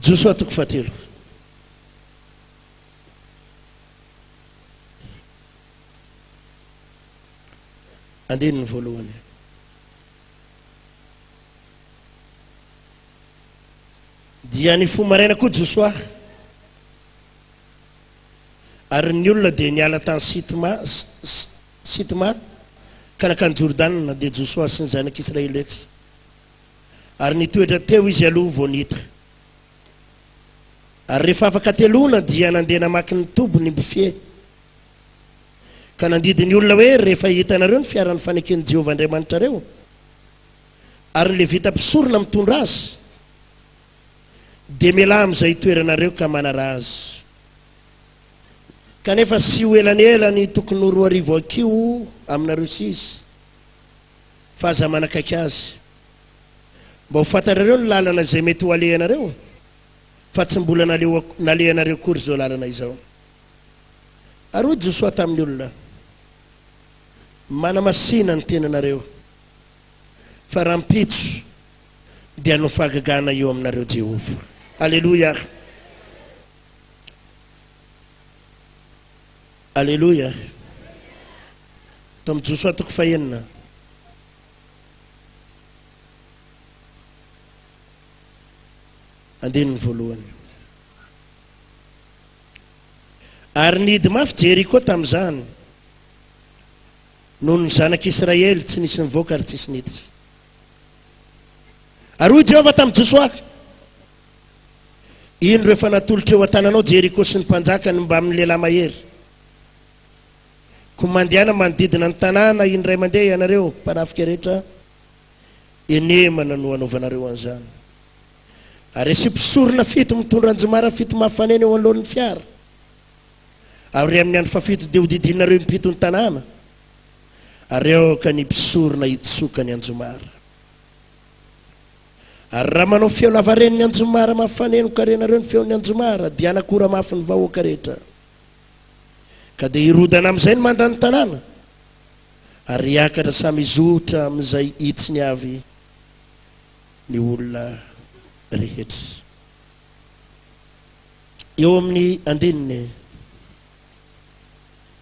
Joshua toko fahatelo. Andininy voalohany. Dia ny fomaraina koa Joshua. Ary ny olona dia niala tany Sitma ka nakany Jordan dia Joshua sy ny zanak'Israely rehetra. Ary nitoetra teo izy aloha vao niditra. Ary rehefa afaka telona dia nandeha namaky ny tobo ny bofie. Ka nandidy ny olona hoe rehefa hitanareo ny fiaran'ny fanekeny Jehovah Andriamanitra reo. Ary ny Levita mpisorona mitondra azy. Dia miala amin'izay toeranareo ka manara azy. Kanefa sy ho elanelany tokony ho 2 arivo akio aminareo sisy. Fa aza manakaiky azy. Mba ho fantarareo ny lalana izay mety ho alehanareo. Fa tsy mbola nalehanareo kory izao lalana izao. Ary hoy Joshua tamin'ny olona, manamasina ny tenanareo. Fa raha mpitso dia no fahagagana eo aminareo Jehovah. Alléluia. Alléluia. Tom Joshua toko fahenina. Andininy voalohany. Ary nidy mafy Jeriko tamin'izany. Noho ny zanak'Israely tsy nisy nivoaka ary tsisy niditra. Ary hoy Jehovah tamin'i Joshua, ino ireo efa natolotra eo an-tananao Jeriko sy ny mpanjakany mba amin'ny lehilahy mahery. Ko mandehana manodidina ny tanàna indray mandeha ianareo mpanafika rehetra, enemana no anaovanareo an'izany. Ary asy mpisorona fito mitondra anjomara fito mahafanena eo anoloan'ny fiara. Ary amin'ny andro fafito dia hodidinareo impito ny tanàna. Ary eo ka ny mpisorona hitsoka ny anjomara. Ary raha manao feo lavaren'ny anjomara mahafaneno karenareo ny feon'ny anjomara, dia anakora mafy ny vahoaka rehetra. Ka dia hirodana amin'izay ny mandany tanàna. Ary hiakatra samy izotra amin'izay hitsy ny avy ny olona rehetra. Eo amin'ny andininy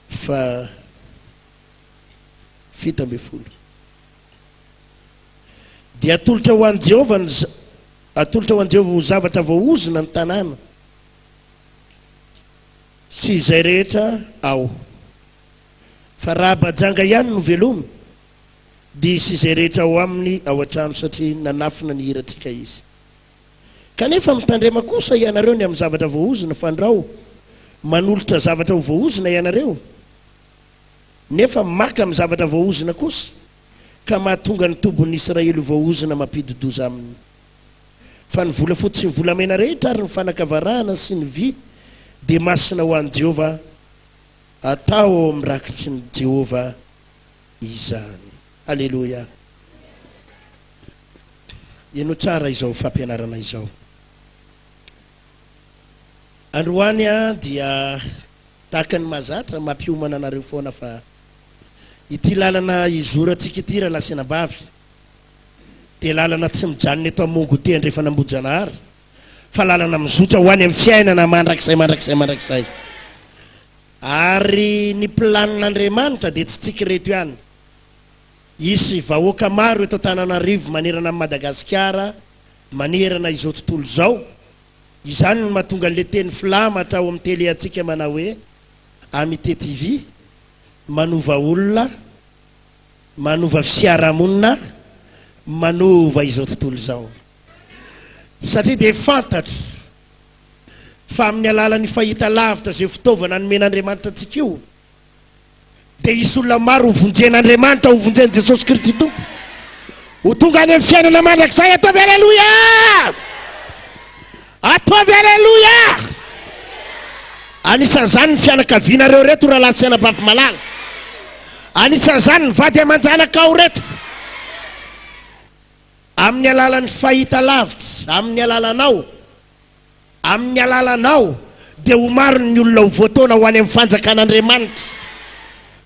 fa 70. Dia atolotra ho an'i Jehovah ho zavatra voaozina ny tanàna sy izay rehetra ao. Fa raha bajanga ihany no velomy, dia sy izay rehetra ao aminy ao an-trano satria nanafina ny hirantsika izy. Kanefa mitandrema kosa ianareo ny amin'ny zavatra voaozina fandrao, manolotra zavatra ho voaozina ianareo. Nefa maka amin'ny zavatra voaozina kosa, ka mahatonga ny tobon'ny Israely voaozina mampididoza aminy. Fa ny vola fotsy ny volamena rehetra ary ny fanakavarahana sy ny vy dia masina ho an'i Jehovah, atao ao amin'ny rakitry ny Jehovah izany. Alléluia. Eno tsara izao fampianarana izao. Androany dia tahaka ny mazatra mampiomana anareo foana fa ity lalana izorantsika ity raha lasenabavy dia lalana tsy mijanona eto amongo ty andrefa nambojanahary, fa lalana mizotra ho any amin'ny fiainana mandrakizay. Ary ny planin'Andriamanitra dia tsy tsika reto ihany. Isy vahoaka maro eto Antananarivo manerana amin'ny Madagasikara, manerana izao tontolo izao. Izany no mahatonga an'ilay teny filamatra ao amin'ny télé antsika manao hoe Amitié TV, manova olona, manova fiarahamonina, manova izao tontolo izao. Satria dia fantatro fa amin'ny alalan'ny fahita lavitra izay fitaovana nomen'Andriamanitra antsika io, dia isy olona maro hovonjen'Andriamanitra, hovonjen'i Jesosy Kristy Tompo, ho tonga any amin'ny fiainana mandrakizay. Ataovy alleluia! Ataovy alleluia! Anisan'izany ny fianakavianareo reto raha lasy anabavy malala. Anisan'izany ny vady aman-janaka ao reto. Amin'ny alalan'ny fahita lavitra, amin'ny alalanao dia ho maro ny olona ho voatona ho any amin'ny fanjakan'Andriamanitra.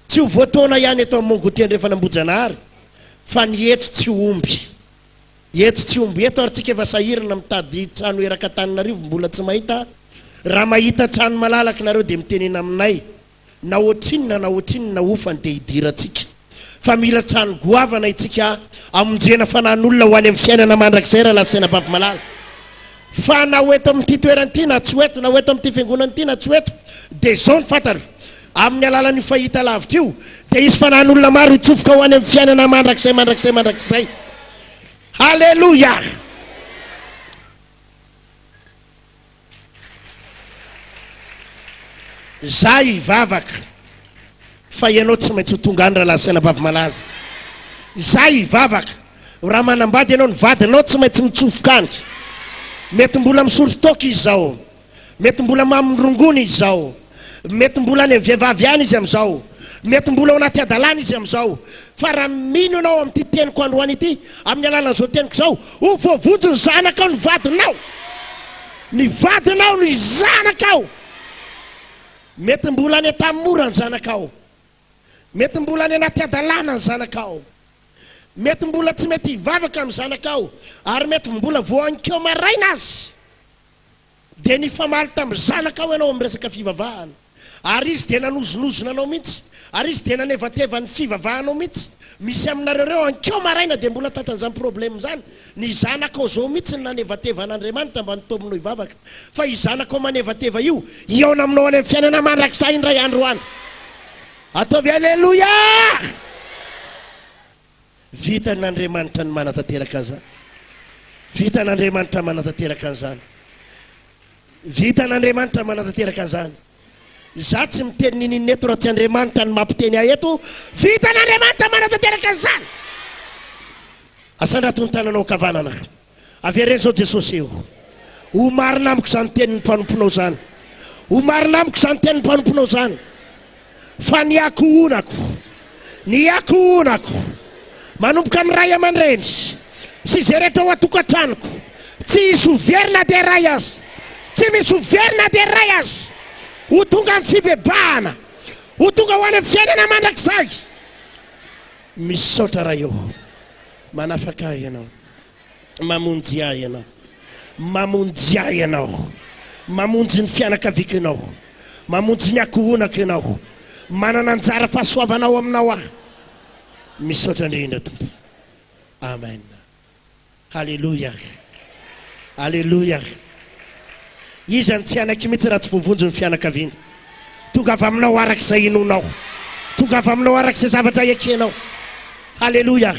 Tsy ho voatona ihany eto amin'ny mongo ty andrefa nambojanahary, fa ny eto tsy ho omby. eto tsy omby eto ary tsika efa sahirana mitady trano eraka Tananarivo mbola tsy mahita raha mahita trano malalaka nareo dia mitenena aminay na ohatrinona na ohatrinona na ofany dia hidirantsika fa mila trano goavana itsika amonjena fanan'olona ho any amin'ny fiainana mandrakizay raha lasaina bavy malala fa na hoeto amin'ity toerana ity na tsy hoeto na hoeto amin'ity fiangonana ity na tsy hoeto dia zao ny fantaro amin'ny alalan'io fahita lavitra io dia isy fanan'olona maro hitsofoka ho any amin'ny fiainana mandrakizay halleluja za hivavaka fa ianao tsy maintsy ho tonga any raha lasaina bavy malala za hivavaka raha manambady ianao ny vadinao tsy maintsy mitsofoka any mety mbola misotro toka izy zao mety mbola mamindrongony izy zao mety mbola any vehivavy any izy am'izao mety mbola ao anaty adalana izy am'izao fa raha mino anao amin'ity teniko androany ity amin'ny alalan'izao teniko zao ho voavonjy ny zanakao ny vadinao ny zanakao mety mbola any tamora ny zanakao mety mbola any anaty adalana ny zanakao mety mbola tsy mety hivavaka amin'ny zanakao ary mety mbola voanikeo maraina azy dia ny famaly tamin'ny zanakao ianao amin'ny resaka fivavahana ary izy dia nanozonozona anao mihitsy ary izy dia nanevateva ny fivavahanao mihitsy misy aminareo reo ankeo maraina dia mbola tatran'izany problème zany ny zanakao zao mihitsy ny nanevateva an'Andriamanitra mba nitominao hivavaka fa izanakao manevateva io iaona aminao any amin'ny fiainana mandrakizay indray andro any ataovy alleluja vita n'Andriamanitra ny manatanteraka an'izany vita n'Andriamanitra manatanteraka an'izany vita n'Andriamanitra manatanteraka an'izany za tsy miteny ninina eto raha tsy Andriamanitra ny mampiteny ahy eto vita n'Andriamanitra manatanteraka an'izany asandrato ny tananao kavanana avereny zao Jesosy eo ho marina amiko zany tenin'ny mpanomponao zany ho marina amiko zany tenin'ny mpanomponao zany fa ny akohonako manomboka amin'ny ray aman-dreny sy zay rehetra ho atokantranoko tsy hisy overina dia ray azy tsy misy overina dia ray azy ho tonga amin'ny fibebahana ho tonga ho any amin'ny fiainana mandrakizay misaotra raha eo manafaka ahy ianao mamonjy ahy ianao mamonjy ahy ianao mamonjy ny fianakaviako ianao mamonjy ny akohonako ianao manana anjara fahasoavanao aminao ahy misaotra indrindra tompo amen halleluja halleluja izany tsy anaky mihitsy raha tsy voavonjy ny fianakaviana tonga avy aminao arak'izay inonao tonga avy aminao arak'izay zavatra ekenao halleluja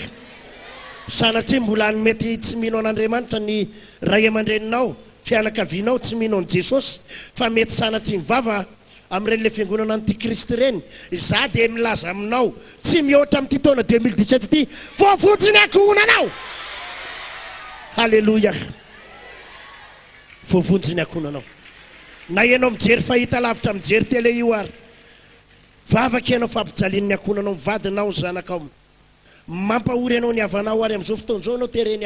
sanatria mbola ny mety tsy mino an'Andriamanitra ny ray aman-dreninao fianakavianao tsy mino an' Jesosy fa mety sanatria mivava amin'ireny le fiangonana an'ity Kristy reny za dia milaza aminao tsy mihoatra amin'ity taona 2017 ity voavonjy ny akohonanao halleluja voavonjy ny akohonanao na ianao mijery fahita lavitra mijery tele io ary vavaka ianao fampijalian'ny akohonanao mivadinao zanakao mampahory ianao ny havanao ary amin'izao fotoana izao ianao tereny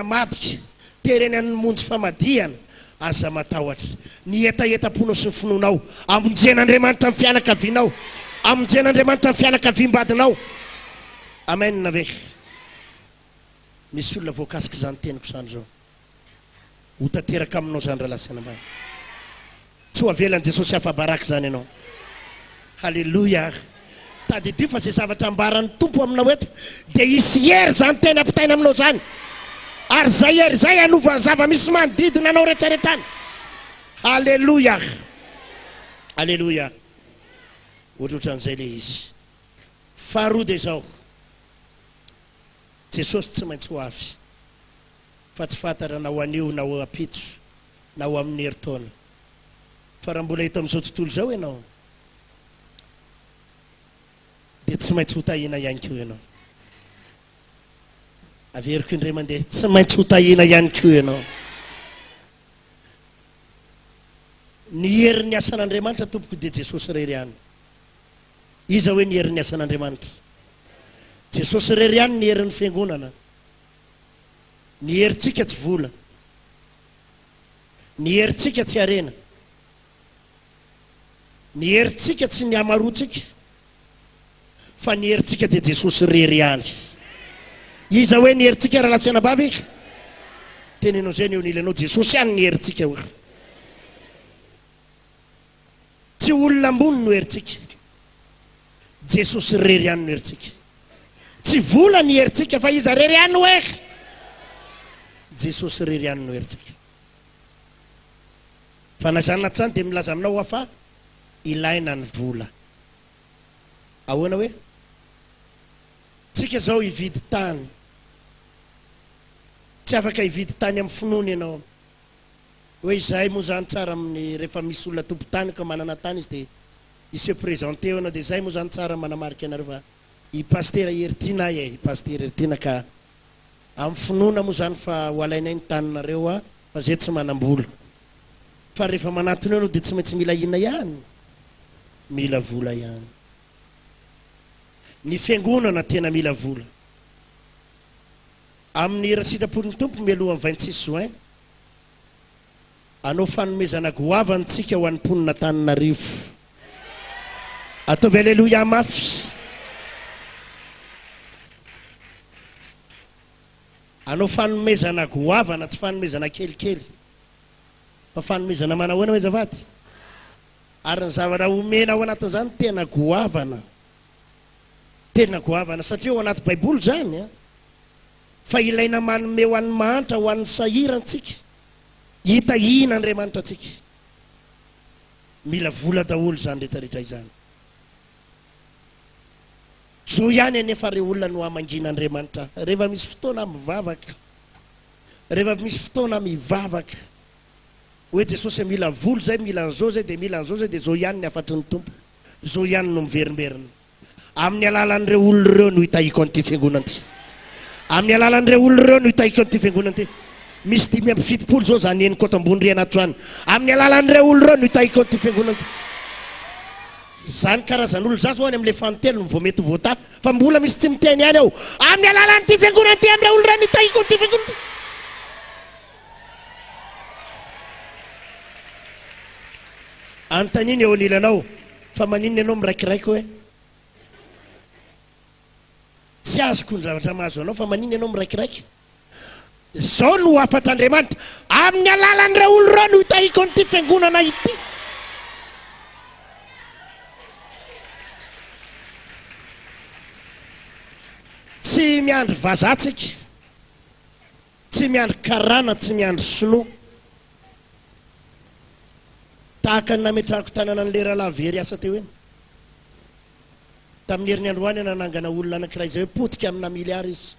amadika tereny anymonjy famadihana aza matahotra ny etaetam-ponao sy ny finoanao amonjen'Andriamanitra ny fianakavianao amonjen'Andriamanitra ny fianakaviam-badinao amen na ve misy olona voakasika zany teniko zany zao ho tanteraka aminao zany raha lasaina mbany tsy ho avelan'i Jesosy hafabaraka zany ianao halleluja tadidio fa zay zavatra ambarany tompo aminao eto dia hisy hery zany tena ampitaina aminao zany ary zay hery zay anovany zava-misy manodidina anao rehetrarehetrany halleluja halleluja ohatrohatran'izay le izy faharoa dia zao Jesosy tsy maintsy ho avy fa tsy fantara na ho anio na ho apitso na ho amin'ny herintaona fa raha mbola hita amin'izao tontolo zao ianao dia tsy maintsy ho tahina ihany koa ianao averiko indray mandeha tsy maintsy ho tahina ihany koa ianao ny herin'ny asan'Andriamanitra tompoko dia Jesosy rery ihany iza hoe ny herin'ny asan'Andriamanitra Jesosy rery ihany ny herin'ny fiangonana ny herintsika tsy vola ny herintsika tsy arena ny herintsika tsy ny amarotsika fa ny herintsika dia Jesosy rery ihany iza hoe ny herintsika raha latsana bavy tenenao zay eo nilanao Jesosy ihany ny herintsika hoe tsy olona ambony no herintsika Jesosy rery ihany no herintsika tsy vola ny herintsika fa iza rery ihany hoe Jesosy rery ihany no herintsika fa na zany natsany dia milaza aminao fa ilaina ny vola ahoana hoe tsika zao hividy tany tsy afaka hividy tany amin'ny finoana ianao hoe izahay moa zany tsara amin'ny rehefa misy olona tompo tany ka manana tany izy dia ise présenté anao dia izay moa zany tsara manamarika anareo fa i pastera Hertina i pastera Hertina ka amin'ny finoana moa zany fa ho alainay ny taninareo fa zay tsy manam-bola fa rehefa manatona anao dia tsy maintsy mila inona ihany mila vola ihany ny fiangonana tena mila vola amin'ny raha sitrapon'ny tompo mialohan'ny 26 juin anao fanomezana goavantsika ho an'ny mponina Antananarivo ataovy alleluia mafy anao fanomezana goavana tsy fanomezana kelikely fa fanomezana manahoana hoe zavady ary ny zavatra omena ao anatin'izany tena goavana satria ao anaty baiboly zany fa ilaina manome ho an'ny mahantra ho an'ny sahirantsika hitahina Andriamanitra atsika mila vola daholo zany rehetrarehetra izany zo ihany anefa re olona no amangina Andriamanitra rehefa misy fotoana mivavaka rehefa misy fotoana mivavaka hoe Jesosy mila vola zay mila an'izao zay dia mila an'izao zay dia zao ihany ny afatry ny tompo zao ihany no miverimberina amin'ny alalan'ireo olona ireo no hitahiko an'ity fiangonana ity amin'ny alalan'ireo olona ireo no hitahiko an'ity fiangonana ity misy 570 zao zany eniko ato ambony rihana atroany amin'ny alalan'ireo olona ireo no hitahiko an'ity fiangonana ity zany karazan'olo zazo any amin'ilay fanontelo vao mety voata fa mbola misy tsy miteny ihany ao amin'ny alalan'ity fiangonana ity amin'ireo olona ireo no hitahiko an'ity fiangonana ity antaniny eo anilanao fa maninona ianao miraikiraiky hoe tsy azoko ny zavatra mahazo anao fa maninona ianao miraikiraiky zao no afatr'Andriamanitra amin'ny alalan'ireo olo ireo no hitahiko an'ity fiangonana ity tsy miandry vazatsika tsy miandry karana tsy miandry sinoa tahaka ny nametrahako tanana ny lera lavery asa teo eny tamin'ny herinandro any nanangana olona anankiray zay hoe potika amina miliary izy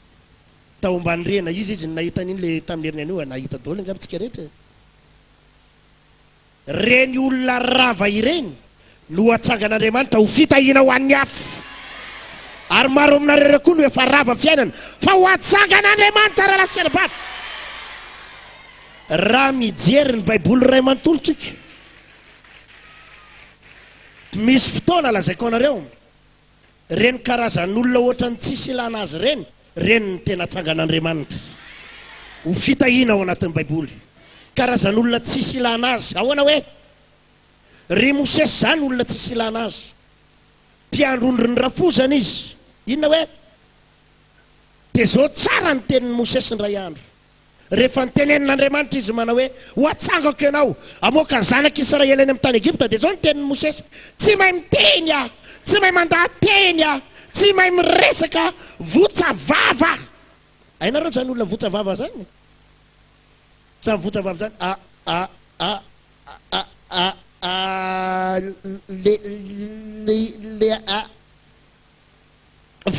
tao ambany rena izy nahita an'iny le tamin'ny herinandro io nahita daholo angambitsika rehetra reny olona rava ireny no atsangan'Andriamanitra ho fitahina ho an'ny afo ary maro aminareo koa no efa rava fiainana fa ho atsangan'Andriamanitra raha lasana baba raha mijery ny baiboly ray manontolotsika misy fotoana lazaiko anareo reny karazan'olona ohatrany tsisy ilana azy reny ny tena atsangan'Andriamanitra ho fitahina ao anatin'ny baiboly karazan'olona tsisy ilana azy ahoana hoe ry Mosesy zany olona tsisy ilana azy mpiandrondry ny rafozana izy inona hoe dia zao tsara ny tenin'ny Mosesy ny ray andro rehefa nytenenin'Andriamanitra izy mana hoe ho atsangako ianao amoaka ny zanaka Israely any amin'ny tany Egypta dia zao ny tenin'ny Mosesy tsy mahay miteny tsy mahay mandahateny tsy mahay miresaka votsavava hainareo zany olona votsavava zany sa votsavava zany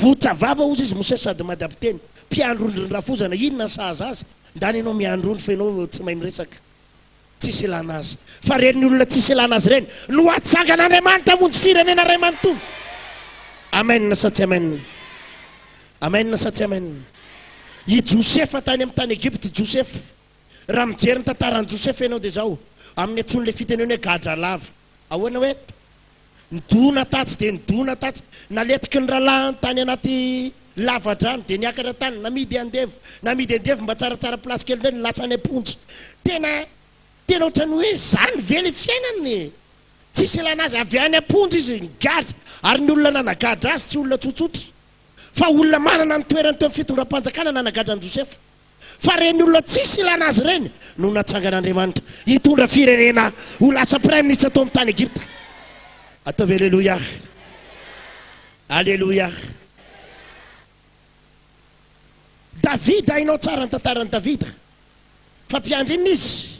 votsavava ozy izy Mosesy sady madapiteny mpiandrondry ny rafozana inona sahaza azy ndany ianao miandrondry fa ianao tsy mahay miresaka tsisy ilana azy fa reny olona tsisy ilana azy reny no atsangan'Andriamanitra monjy firenena ray manontolo amen sa tsy amen amen sa tsy amen i Josefa tany amin'ny tany Egypte Josefa raha mijery ny tantaran'i Josefa ianao dia zao amin'ny antsony le fiteneny hoe gadra lava ahoana hoe nidona tatsy dia nidona tatsy naletiky ny rahalahy tany anaty lavadrano dia niakatra tany namidy andevy mba tsaratsara plasy kely zay nilatsa any amponjy tena ohatrany hoe zany vely fiainany tsisy ilana azy avy any amponjy izy gadra ary ny olona nanagadra azy tsy olona tsotsotra fa olona manana ny toerany teo fitondram-panjakana nanagadrany Josefa fa reny olona tsisy ilana azy reny no natsangan'Andriamanitra hitondra firenena ho lasa prime ministre atao amin'ny tany Egypta. Ataovy alleluia, alleluia. Davida hainao tsara ny tantaran'i Davida fa mpiandrina izy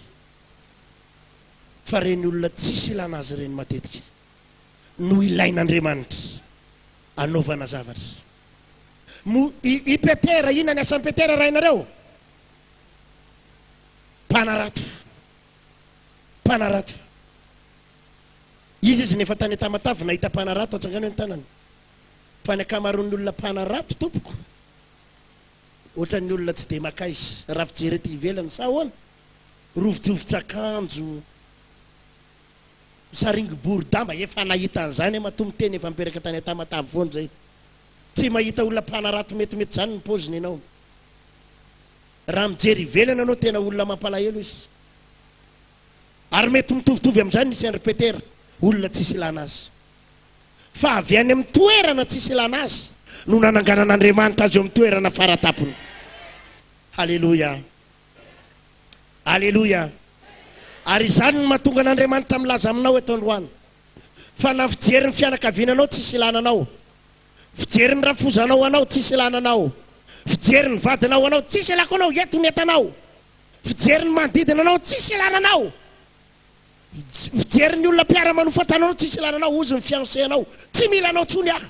fa reny olona tsisy ilana azy reny matetika no ilain'Andriamanitra anaovana zavatra. I Petera, inona ny asan'i Petera rainareo? Mpanarato, mpanarato. Izy nefa tany Tamatavy nahita mpanarato atsangana ny tanany. Fa ny akamaroan'ny olona mpanarato tompoko ohatran'ny olona tsy dia maka izy raha fijery ety ivelany sa ahoana rovidrovitra akanjo saringy boridamba efa nahita an'izany matombo teny efa miperaka tany Tamatavy foana zay. Tsy mahita olona mpanarato metimety zany ny paoziny ianao. Raha mijery ivelany anao tena olona mampalahelo izy. Ary mety mitovitovy amin'izany nisy Andry Petera, olona tsisy ilana azy. Fa avy any amin'ny toerana tsisy ilana azy no nananganan'Andriamanitra azy eo amin'ny toerana faratapony. Halleluja, halleluja. Ary izany no mahatonga an'Andriamanitra milaza aminao eto androany fa na fijery ny fianakaviananao tsisy ilananao, fijery ny rafozanao anao tsisy ilananao, fijery ny vadinao anao tsisy ilako anao eto ny entanao, fijery ny manodidina anao tsisy ilananao, fijery ny olona mpiara-manofatranao tsisy ilananao, ozy ny fiancé anao tsy mila anao tsony ah,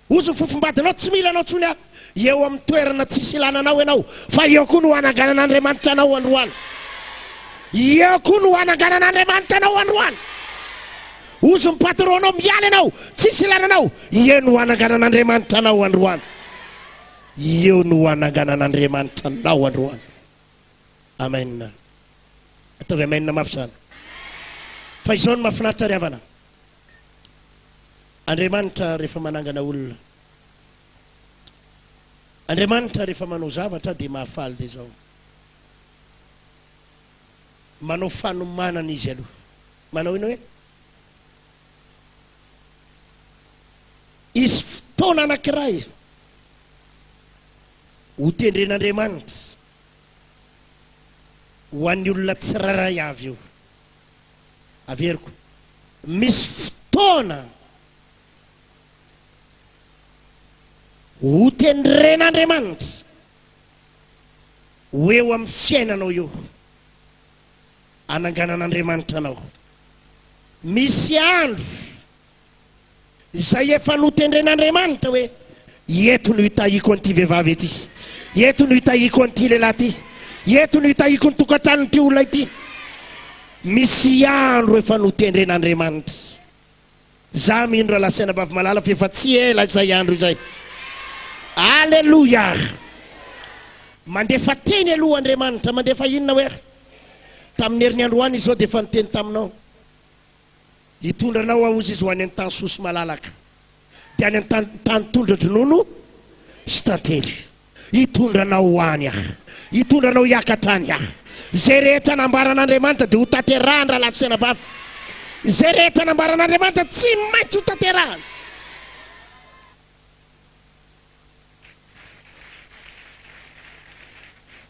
ozy ny fofombadinao tsy mila anao tsony ah. Eo amin'ny toerana tsisy ilananao ianao fa eo koa no hananganan'Andriamanitra anao androany. Eo koa no hananganan'Andriamanitra anao androany. Ozy ny patronao miala anao tsisy ilananao, eo no hananganan'Andriamanitra anao androany. Eo no hananganan'Andriamanitra anao androany. Amen. Ataovy amen mafy sana. Fa izao no mahafinaritra ry havana. Andriamanitra rehefa manangana olona, Andriamanitra rehefa manao zavatra dia mahafaly dia zao. Manao fanomanana izy aloha. Manao ino hoe? Izy fotoana anankiray ho tendren'Andriamanitra ho an'ny olona tsiraray avy eo. Averiko. Misy fotoana ho tendren'Andriamanitra ho eo amin'ny fiainanao eo ananganan'Andriamanitra anao. Misy andro izay efa notendren'Andriamanitra hoe eto no hitahiko an'ity vehivavy ety, eto no hitahiko an'ity lehilahy ity, eto no hitahiko ny tokantranon'ity olona ity. Misy andro efa notendren'Andriamanitra. Za mindra lasaina bavy malala fa efa tsy ela izay andro izay. Alleluia. Mandefa teny aloha Andriamanitra, mandefa inona hoe? Tamin'ny herinandroany izao dia efa niteny taminao. Hitondranao aozy izy ho any an-tany sosy malalaka, dia any an-tany tondra-dronono sy tantely. Hitondranao ho any ah, hitondranao hiakatrany ah. Zay rehetra nambaran'Andriamanitra dia ho tanterahany raha latsena bavy. Zay rehetra nambaran'Andriamanitra tsy maintsy ho tanterahany.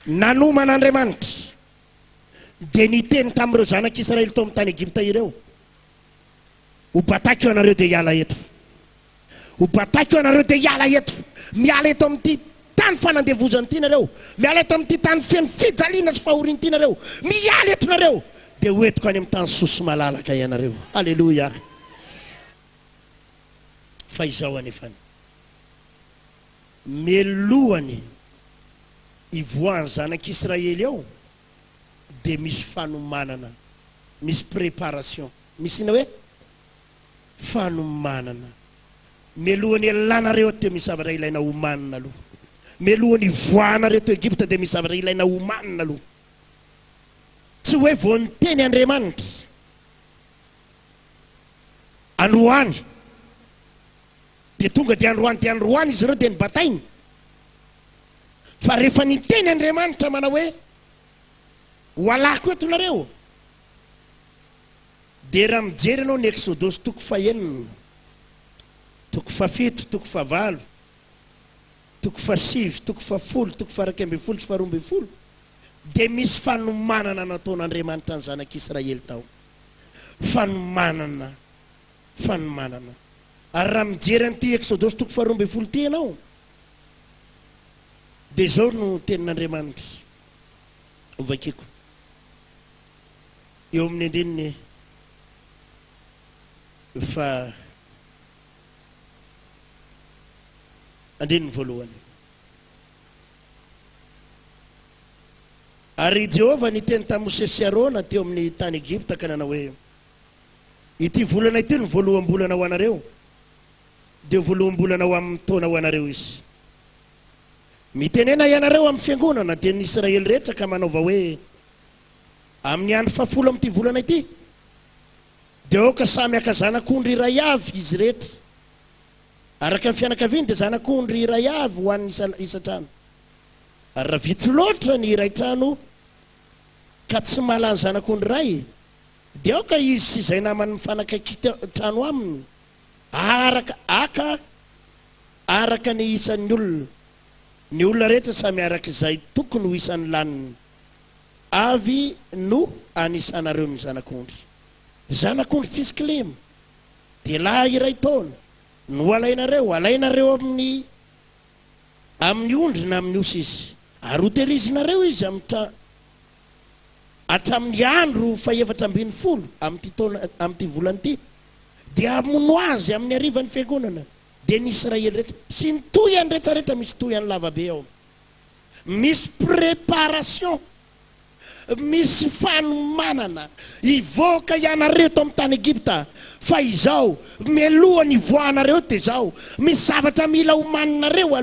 Nanoman'Andriamanitra dia niteny tamin'ireo zanak'Israely tao amin'ny tany Egypta ireo, ho batako anareo dia hiala eto, ho batako anareo dia hiala eto, miala eto amin'ity tany fanandevozany ity nareo, miala eto amin'ity tany feno fijaliana sy fahoriana ity nareo, miala eto nareo dia hoentiko any amin'ny tany sosy malalaka ianareo. Alleluia. Fa izao anefany melohany ivoahany zanak'Israely ao dia misy fanomanana, misy préparation, misy ina hoe fanomanana. Melohany elanareo teo misy zavatra ilaina homanina aloha. Melohany ivoahanareo teo Egypta dia misy zavatra ilaina homanina aloha. Tsy hoe vao niteny Andriamanitra androany dia tonga dia androany izy ireo dia nibatainy. Fa rehefa niteny Andriamanitra manao hoe ho alako eto nareo, dia raha mijery anao ny Exodosy toko fahenina, toko fafito, toko favalo, toko fasivy toko fafolo toko faraika ambin'ny folo sy faharoa ambin'ny folo dia misy fanomanana nataon'Andriamanitra ny zanak'Israely tao. Fanomanana ary raha mijery an'ity Exodosy toko faharoa ambin'ny folo ty ianao dia izao no tenin'Andriamanitra ovakiko eo amin'ny andininy fa andininy voalohany. Ary Jehovah niteny tamin'ny Mosesy sy Arona teo amin'ny tany Egypta ka nanao hoe ity volana ity no voaloham-bolana ho anareo dia voaloham-bolana ho amin'ny taona ho anareo izy. Mitenena ianareo amin'ny fiangonana dia ny Israely rehetra ka manaova hoe amin'ny andro fahafolo amin'ity volana ity dia aoka samy aka zanak'ondry iray avy izy rehetra araka ny fianakaviany dia zanak'ondry iray avy ho an'ny isa-trano. Ary raha vitsy loatra ny iray trano ka tsy mahalany zanak'ondry ray dia aoka izy sy izay namany mifanakaiky trano aminy araka ny isan'ny olona. Ny olona rehetra samy araka izay tokony ho isan'ny laniny avy no anisanareo ny zanak'ondry. Zanak'ondry tsisy kilema dia lahy iray taona no alainareo amin'ny ondry na amin'ny osy izy ary hotelizinareo izy hatramin'ny andro fahaefatra ambin'ny folo amin'ity volana ity dia amono azy amin'ny harivan'ny fiangonana. Dia ny Israely rehetra sy ny toyany rehetrarehetra misy toyany lavabe ao, misy préparation, misy fanomanana hivoaka ianareo to amin'ny tany Egypta fa izao melohany voanareo dia izao misy zavatra mila homaninareo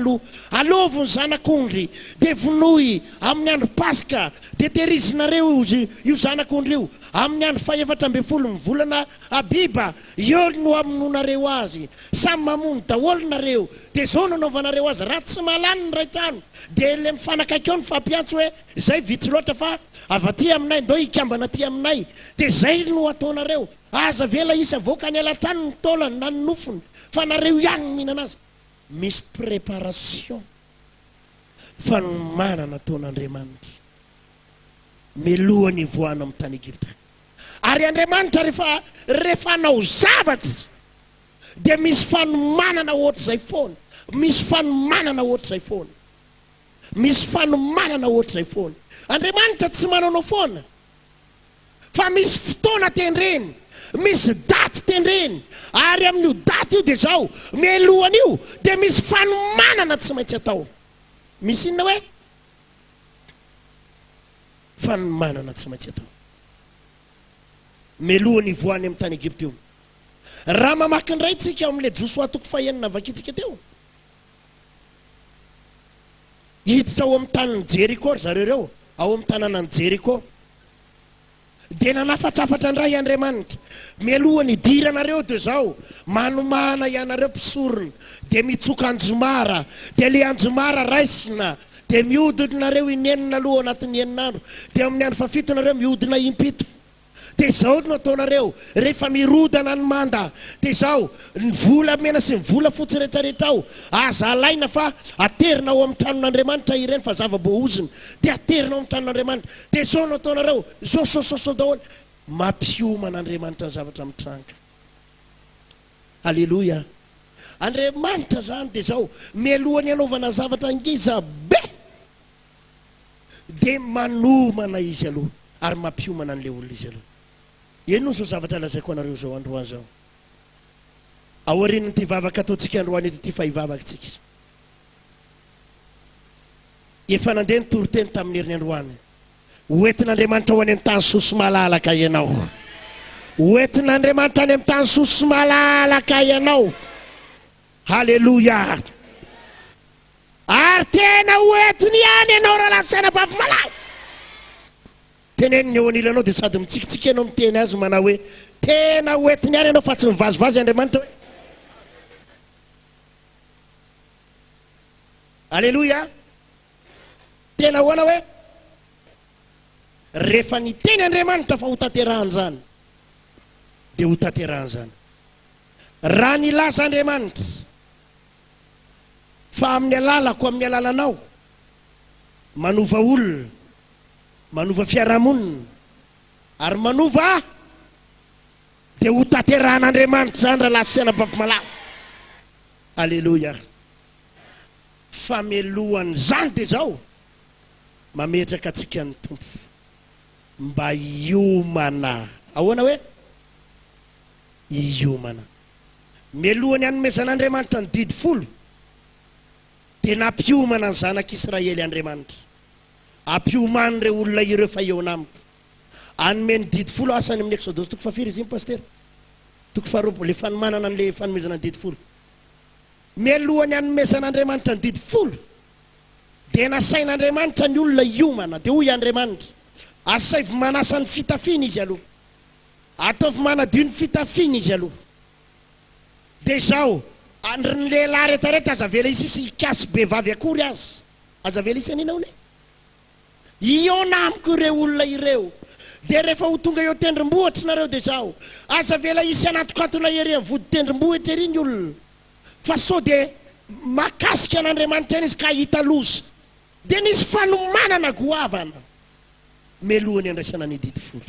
alovo ny zanak'ondry dia vonoy amin'ny andro Paska dia terizinareo io zanak'ondry io amin'ny andro fahaefatra ambin'ny folo ny volana Abiba eo no amononareo azy samy mamono daholo nareo dia izao nanaovanareo azy raha tsy mahalany ny ray trano dia le mifanakaiky eo ny fampiantso hoe izay vitsy loatra fa avy aty aminay ndao ikambana aty aminay dia izay no ataonareo aza vela isa voaka ny alatrano ny taolany na ny nofony fa nareo ihany mihinana azy. Misy préparation fanomanana taon'Andriamanitra melohany voana amin'ny tany Egypta. Ary Andriamanitra rehefa hanao zavatra dia misy fanomanana ohatr'izay foana, misy fanomanana ohatr'izay foana, misy fanomanana ohatr'izay foana. Andriamanitra tsy manao foana fa misy fotoana tendreny, misy daty tendreny ary amin'io daty io dia izao melohany io dia misy fanomanana tsy maintsy atao. Misy inona hoe fanomanana tsy maintsy atao melohany voany amin'ny tany Egypta io. Raha mamaky indray tsika amin'ilay Josoa toko fahaenina vakitsika teo hiditra ao amin'ny tanin'ny Jeriko zareo reo ao amin'ny tanànan'ny Jeriko dia nanafatrafatra indray Andriamanitra melohany hidiranareo dia izao manomana ianareo mpisorona dia mitsoka anjomara dia le anjomara raisina dia mihodinareo inenina aloha anatin'ny eninandro dia amin'ny andro fafito nareo mihodina impito dia izao no ataonareo rehefa mirodana ny manda dia izao ny vola mena sy ny vola fotsy rehetrarehetra ao aza alaina fa aterina ao amin'ny tranon'Andriamanitra ireny fa zava-boahozina dia aterina ao amin'ny tranon'Andriamanitra dia izao no ataonareo sosososo daholo mampioman'Andriamanitra ny zavatra mitranga. Alleluia. Andriamanitra zany dia izao melohany hanaovana zavatra ngiza be dia manomana izy aloha ary mampiomana an'ilay olona izy aloha. Eno zao zavatra lazaiko anareo zao androany zao aorian'ity vavaka ataontsika androany eto ity fa hivavaka tsika efa nandeha nitoroteny tamin'ny herin'ny androany hoentin'Andriamanitra ho any amin'ny tany sosy malalaka ianao, hoentin'Andriamanitra any amin'ny tany sosy malalaka ianao. Halleluja. Ary tena hoentiny ihany ianao raha latsaina bavy malala teneniny eo anilanao dia sady mitsikitsika ianao miteny azy manao hoe tena hoentiny ihany ianao fa tsy mivazivazy Andriamanitra hoe alleluia. Tena hoana hoe rehefa niteny Andriamanitra fa ho tanterahany zany dia ho tanterahany zany. Raha nilaza Andriamanitra fa amin'ny alalako amin'ny alalanao manova olona manova fiarahamonina ary manova dia ho tanterahan'Andriamanitra zany raha lasena papimalaho. Alleluia. Famelohany zany dia zao mametraka atsika ny tompo mba hiomana. Ahoana hoe hiomana? Melohany hanomezan'Andriamanitra ny didy folo dia nampiomana ny zanak'Israely Andriamanitra, ampiomany ireo olona ireo fa eo namiko. Hanome ny didy folo asany amin'ny Exodus toko fahafiry izy iny paster, toko faharoapolo, le fanomanana an'le fanomezana ny didy folo. Melohany hanomezan'Andriamanitra ny didy folo dia nasain'Andriamanitra ny olona hiomana. Dia hoy Andriamanitra, asaivy manasa ny fitafiana izy aloha, ataovy manadio ny fitafiana izy aloha. Dia zao ny lehilahy rehetrarehetra aza vela izy sy ikasy be vavy akory azy, aza vela isy anina one iona amiko ireo olona ireo. Dia rehefa ho tonga eo tendrombohitra nareo dia zao aza vela isy anatokantona ery amin'ny vody tendrombohitra ery ny olona, fa sao dia makasika an'Andriamanitra izy ka hita loza dia nisy fanomanana goavana. Melohany andraisana ny didy folo.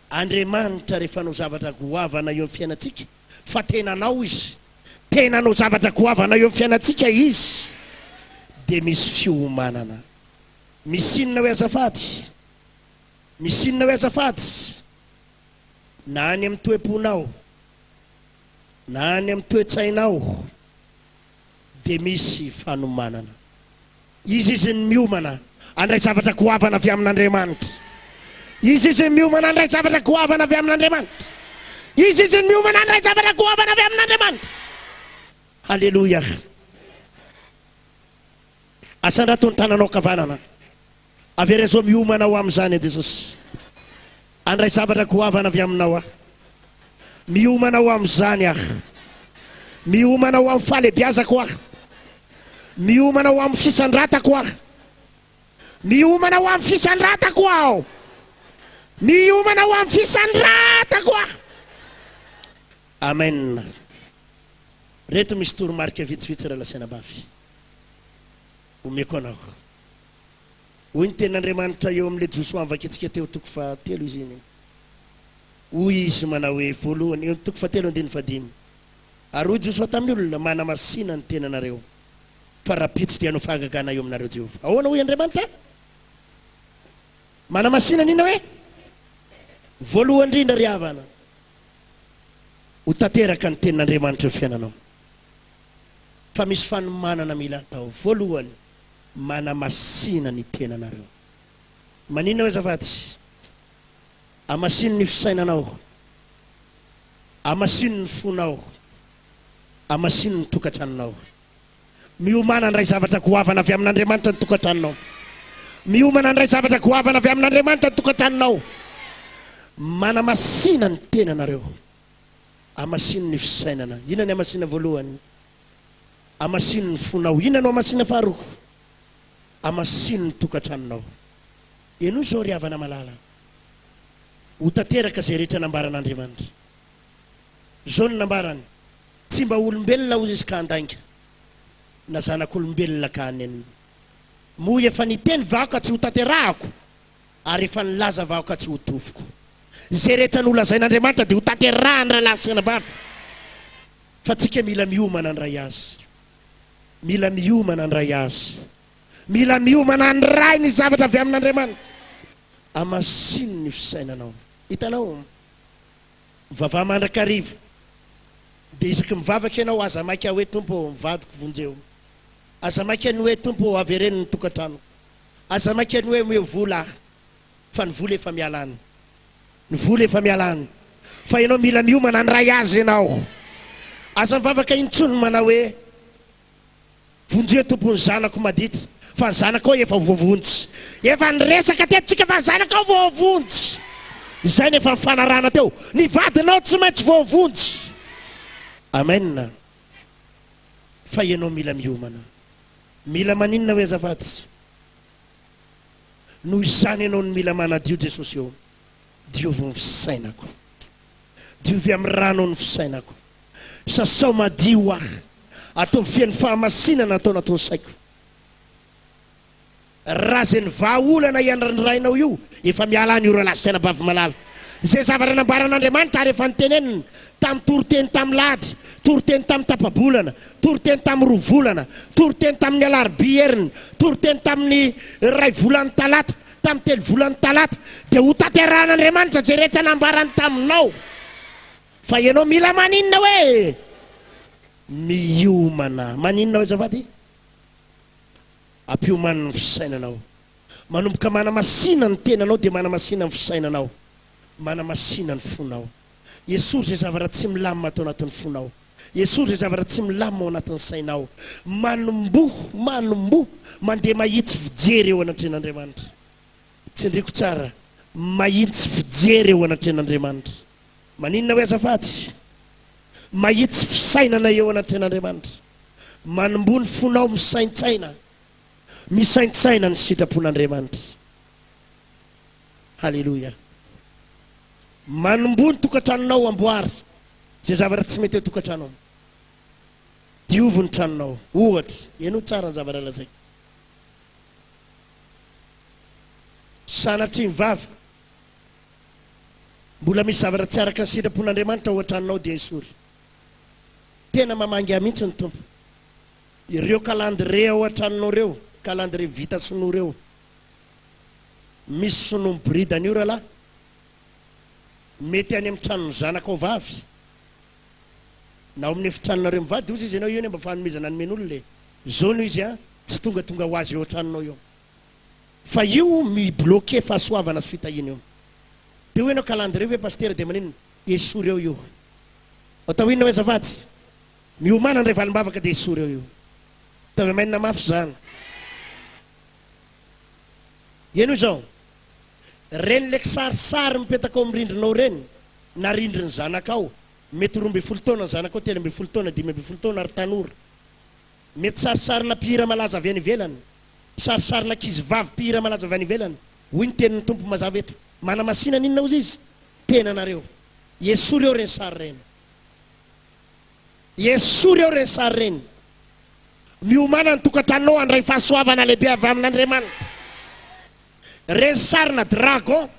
Andriamanitra rehefa anao zavatra goavana eo amin'ny fiainantsika, fa tena anao izy, tena anao zavatra goavana eo amin'ny fiainantsika izy, dia misy fiomanana. Misy inona hoe azafady? Misy inona hoe azafady? Na any amin'ny toe-ponao na any amin'ny toe-tsainao dia misy fanomanana. Izy ny miomana andray zavatra goavana avy amin'Andriamanitra. Izy miomana andray zavatra goavana avy amin'Andriamanitra. Izy miomana andray zavatra goavana avy amin'Andriamanitra. Halleluia. Asandraha tony tananao kavanana avy zao miomana ho amin'izany Jesosy. Andray zavatra goavana avy aminao. Miomana ho amin'izany aho. Miomana ho amin'ny fahalebiazako aho. Miomana ho amin'ny fisandratako aho. Miomana ho amin'ny fisandratako aho. Miomana ho amin'ny fisandratako aho. Amen. Reto misy toromarika vitsivitsy raha lasena bavy omeko anao. Hoy ny tenin'Andriamanitra eo amin'le Josoa vaketsika teo toko fahatelo izy iny. Hoy izy manao hoe voalohany eo toko fahatelo andiny fadimy. Ary hoy Josoa tamin'ny olona manamasina ny tenanareo fa rapitso dia hanao fahagagana eo aminareo Jehova. Ahoana hoy Andriamanitra? Manamasina nina hoe voalohany indrindra ry havana ho tanteraka ny tenin'Andriamanitra eo fiainanao. Fa misy fanomanana mila atao. Voalohany manamasina ny tenanareo. Manina hoe azafady? Amasino ny fisainanao, amasino ny fonao, amasino ny tokantranonao. Miomana andray zavatra goavana avy amin'Andriamanitra ny tokantranonao. Miomana andray zavatra goavana avy amin'Andriamanitra ny tokantranonao. Manamasina ny tenanareo, amasino ny fisainana. Inona ny amasina voalohany? Amasino ny fonao. Inona no amasina faharoa? Amasino ny tokantranonao. Eno zao ry havana malala ho tanteraka zay rehetra nambaran'Andriamanitra. Zao ny nambarany, tsy mba olombelona hozy izy ka handainga na zanak'olombelona ka hanenina. Moa efa niteny vahoaka tsy ho tanterahako ary efa nilaza vahoaka tsy ho tofoko. Zay rehetra nolazain'Andriamanitra dia ho tanterahany raha lasina bavy. Fa tsika mila miomana andray azy. Mila miomana andray azy. Mila miomana andray ny zavatra avy amin'Andriamanitra. Amasino ny fisainanao. Hitanao mivavaha mandrakariva dia isaky mivavaka ianao aza maika hoe tompo mivadiko vonjeo, aza maika ny hoe tompo avereny ny tokantrano, aza maika ny hoe meo vola aho. Fa ny vola efa mialany, ny vola efa mialany. Fa ianao mila miomana andray azy ianao. Aza mivavaka intsony manao hoe vonjeo tompony zanako maditra, fa ny zanako efa voavonjy. Efa niresaka tetika fa ny zanako voavonjy. Izay nefa mifanarana teo. Ny vadinao tsy maintsy voavonjy. Amen. Fa ianao mila miomana. Mila maninona hoe azafady? Noho izany ianao no mila manadio Jesosy eo. Diovy ny fisainako. Diovy amin'ny rano ny fisainako. Sasao madio aho atao fian'ny fahamasinana ataona atao saiko raha zay ny vahaolana iandranorainao io efa miala any ora lasitsaina bavy malala zay zavatra nambaran'Andriamanitra ary efa nitenenina tamin'ny toroteny tamin'ny lady toroteny tamin'ny tapabolana toroteny tamin'ny rovolana toroteny tamin'ny alarobia heriny toroteny tamin'ny ray volany talata tamin'ny telo volany talata dia ho tanterahan'Andriamanitra zay rehetra nambarany taminao fa ianao mila maninona hoe miomana maninona hoe zafady ampiomanany fisainanao manomboka manamasina ny tenanao dia manamasina ny fisainanao manamasina ny fonao esory zay zavatra tsy milamina atao anatin'ny fonao esory zay zavatra tsy milamina ao anatin'ny sainao manombo mandeha mahitsy fijery eo anatren'Andriamanitra tsindriko tsara mahitsy fijery eo anatren'Andriamanitra maninona hoe azafady mahitsy fisainana eo anatren'Andriamanitra manombo ny fonao misaintsaina misaintsaina ny sitrapon'Andriamanitra halleloia manombo ny tokantranonao amboary zay zavatra tsy mety eo tokantranao diovo ny tranonao ohatra eno tsara ny zavatra lazaiko sanatry ny vava mbola misy zavatra tsy araka ny sitrapon'Andriamanitra ao an-tranonao dia esory tena mamangy ahy mihitsy ny tompo ireo kalandre ao an-tranonao reo kalandre vita sonoa reo misy sonoa mibridany io rahalahy mety any amin'ny tranony zanakao vavy na amin'ny efitranonareo mivady ozy izy ianao io ny mba fanomezana nomen'olona zao no izy a tsy tonga ho azy eo an-tranonao io fa io mibloqué fahasoavana sy fitahina io dia ho ianao kalandre hoe pastera dia maninona esory eo io atao inona hoe zavaty miomana ny ray valim-bavaka dia esory eo io tavy mainina mafy zany eno izao reny le kisarisary mipetaka ao amin'ny rindrinao reny na rindriny zanakao mety 12 taona ny zanakao 13 taona 15 taona ary tanora mety sarisarina mpihira malaza avy any ivelany sarisarina kizivavy mpihira malaza avy any ivelany hoy ny tenin'ny tompo mazava eto manamasina ninona ozy izy tenanareo esory eo reny sary reny esory eo reny sary reny miomana ny tokantranonao andray fahasoavana lehibe avy amin'Andriamanitra reny sarina dragon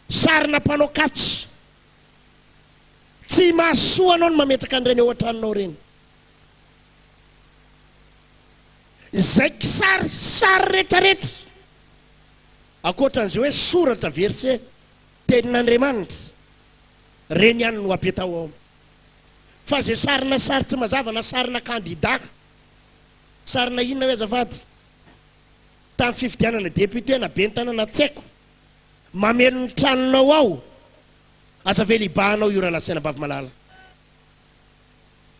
sarina mpanao katsy tsy mahasoa anao no mametraka an'ireny eo an-tranonao reny zay sary rehetrarehetra akoatran'izay hoe soratra verset tenin'Andriamanitra reny ihany no apetao ao fa zay sarina sary tsy mazava na sarina kandida sarina inona hoe azafady tamin'ny fifidianana député na be ny tanàna tsy haiko mameno ny tranonao ao aza velibahanao io raha lasaina bavy malala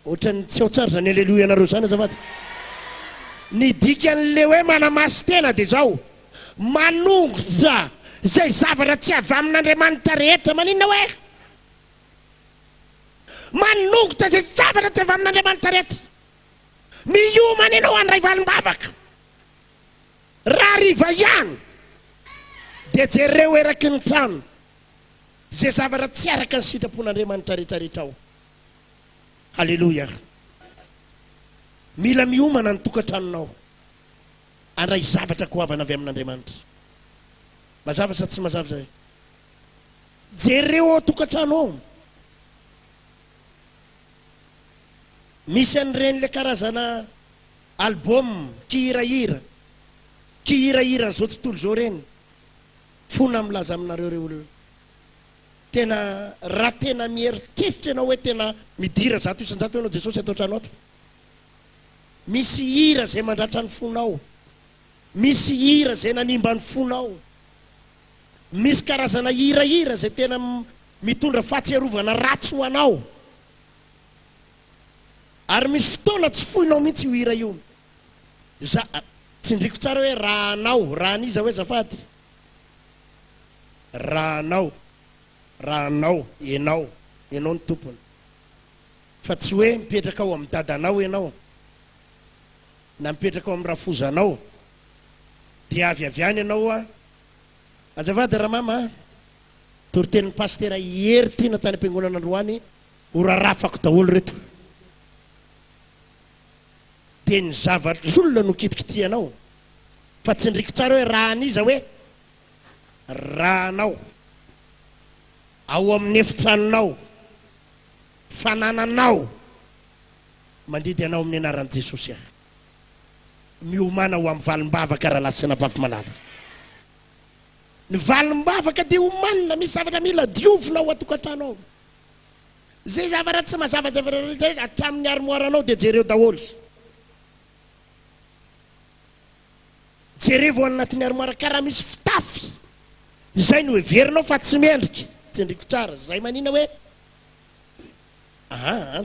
ohatrany tsy ao tsara zany alleloia anareo zany azafady ny dikan'le hoe manamasy tena dia zao manongotra zay zavatra tsy avy amin'Andriamanitra rehetra maninona hoe manongotra zay zavatra tsy avy amin'Andriamanitra rehetra miomana ianao andray valim-bavaka raha riva ihany dia jereo eraky ny trano zay zavatra tsy araka ny sitrapon'Andriamanitra rehetrarehetra ao halleloia mila miomana ny tokantranonao andray zavatra koavana avy amin'Andriamanitra mazava sa tsy mazava zay jereo ao tokantrano ao misy an'ireny le karazana album kihirahira n'izao tontolo zao reny fona milaza aminareo reo olona tena raha tena mieritreritra ianao hoe tena midira zato isan-jato ianao Jesosy atao trano ato misy hira zay mandratra ny fonao misy hira zay nanimba ny fonao misy karazana hirahira zay tena mitondra fahatsiarovana ratsy ho anao ary misy fotoana tsy foinao mihitsy io hira io tsindriko tsara hoe rahanao rahaniza hoe zafady rahanao ianao ny tompony fa tsy hoe mipetraka ao amin'ny dadanao ianao na mipetraka ao amin'ny rafozanao dia avy any ianao a azafady raha mama toritenin'ny pastera hery tiana tany am-piangonana androany orarafako daholo reto dia ny zava-drolona no kitikitianao fa tsy ndriky tsara hoe raha aniza hoe rahanao ao amin'ny efitranonao fanananao mandidy anao amin'ny anaran'i Jesosy aho miomana ho amin'ny valim-bavaka raha lasina bavy malala ny valim-bavaka dia omanina misy zavatra mila diovina ao atokantrano ao zay zavatra tsy mazavazavatra hatramin'ny armoiranao dia jereo daholo jereo vo anatin'ny armoira karaha misy fitafy izay no heverinao fa tsy mendrika tsy ndriko tsara zay manina hoe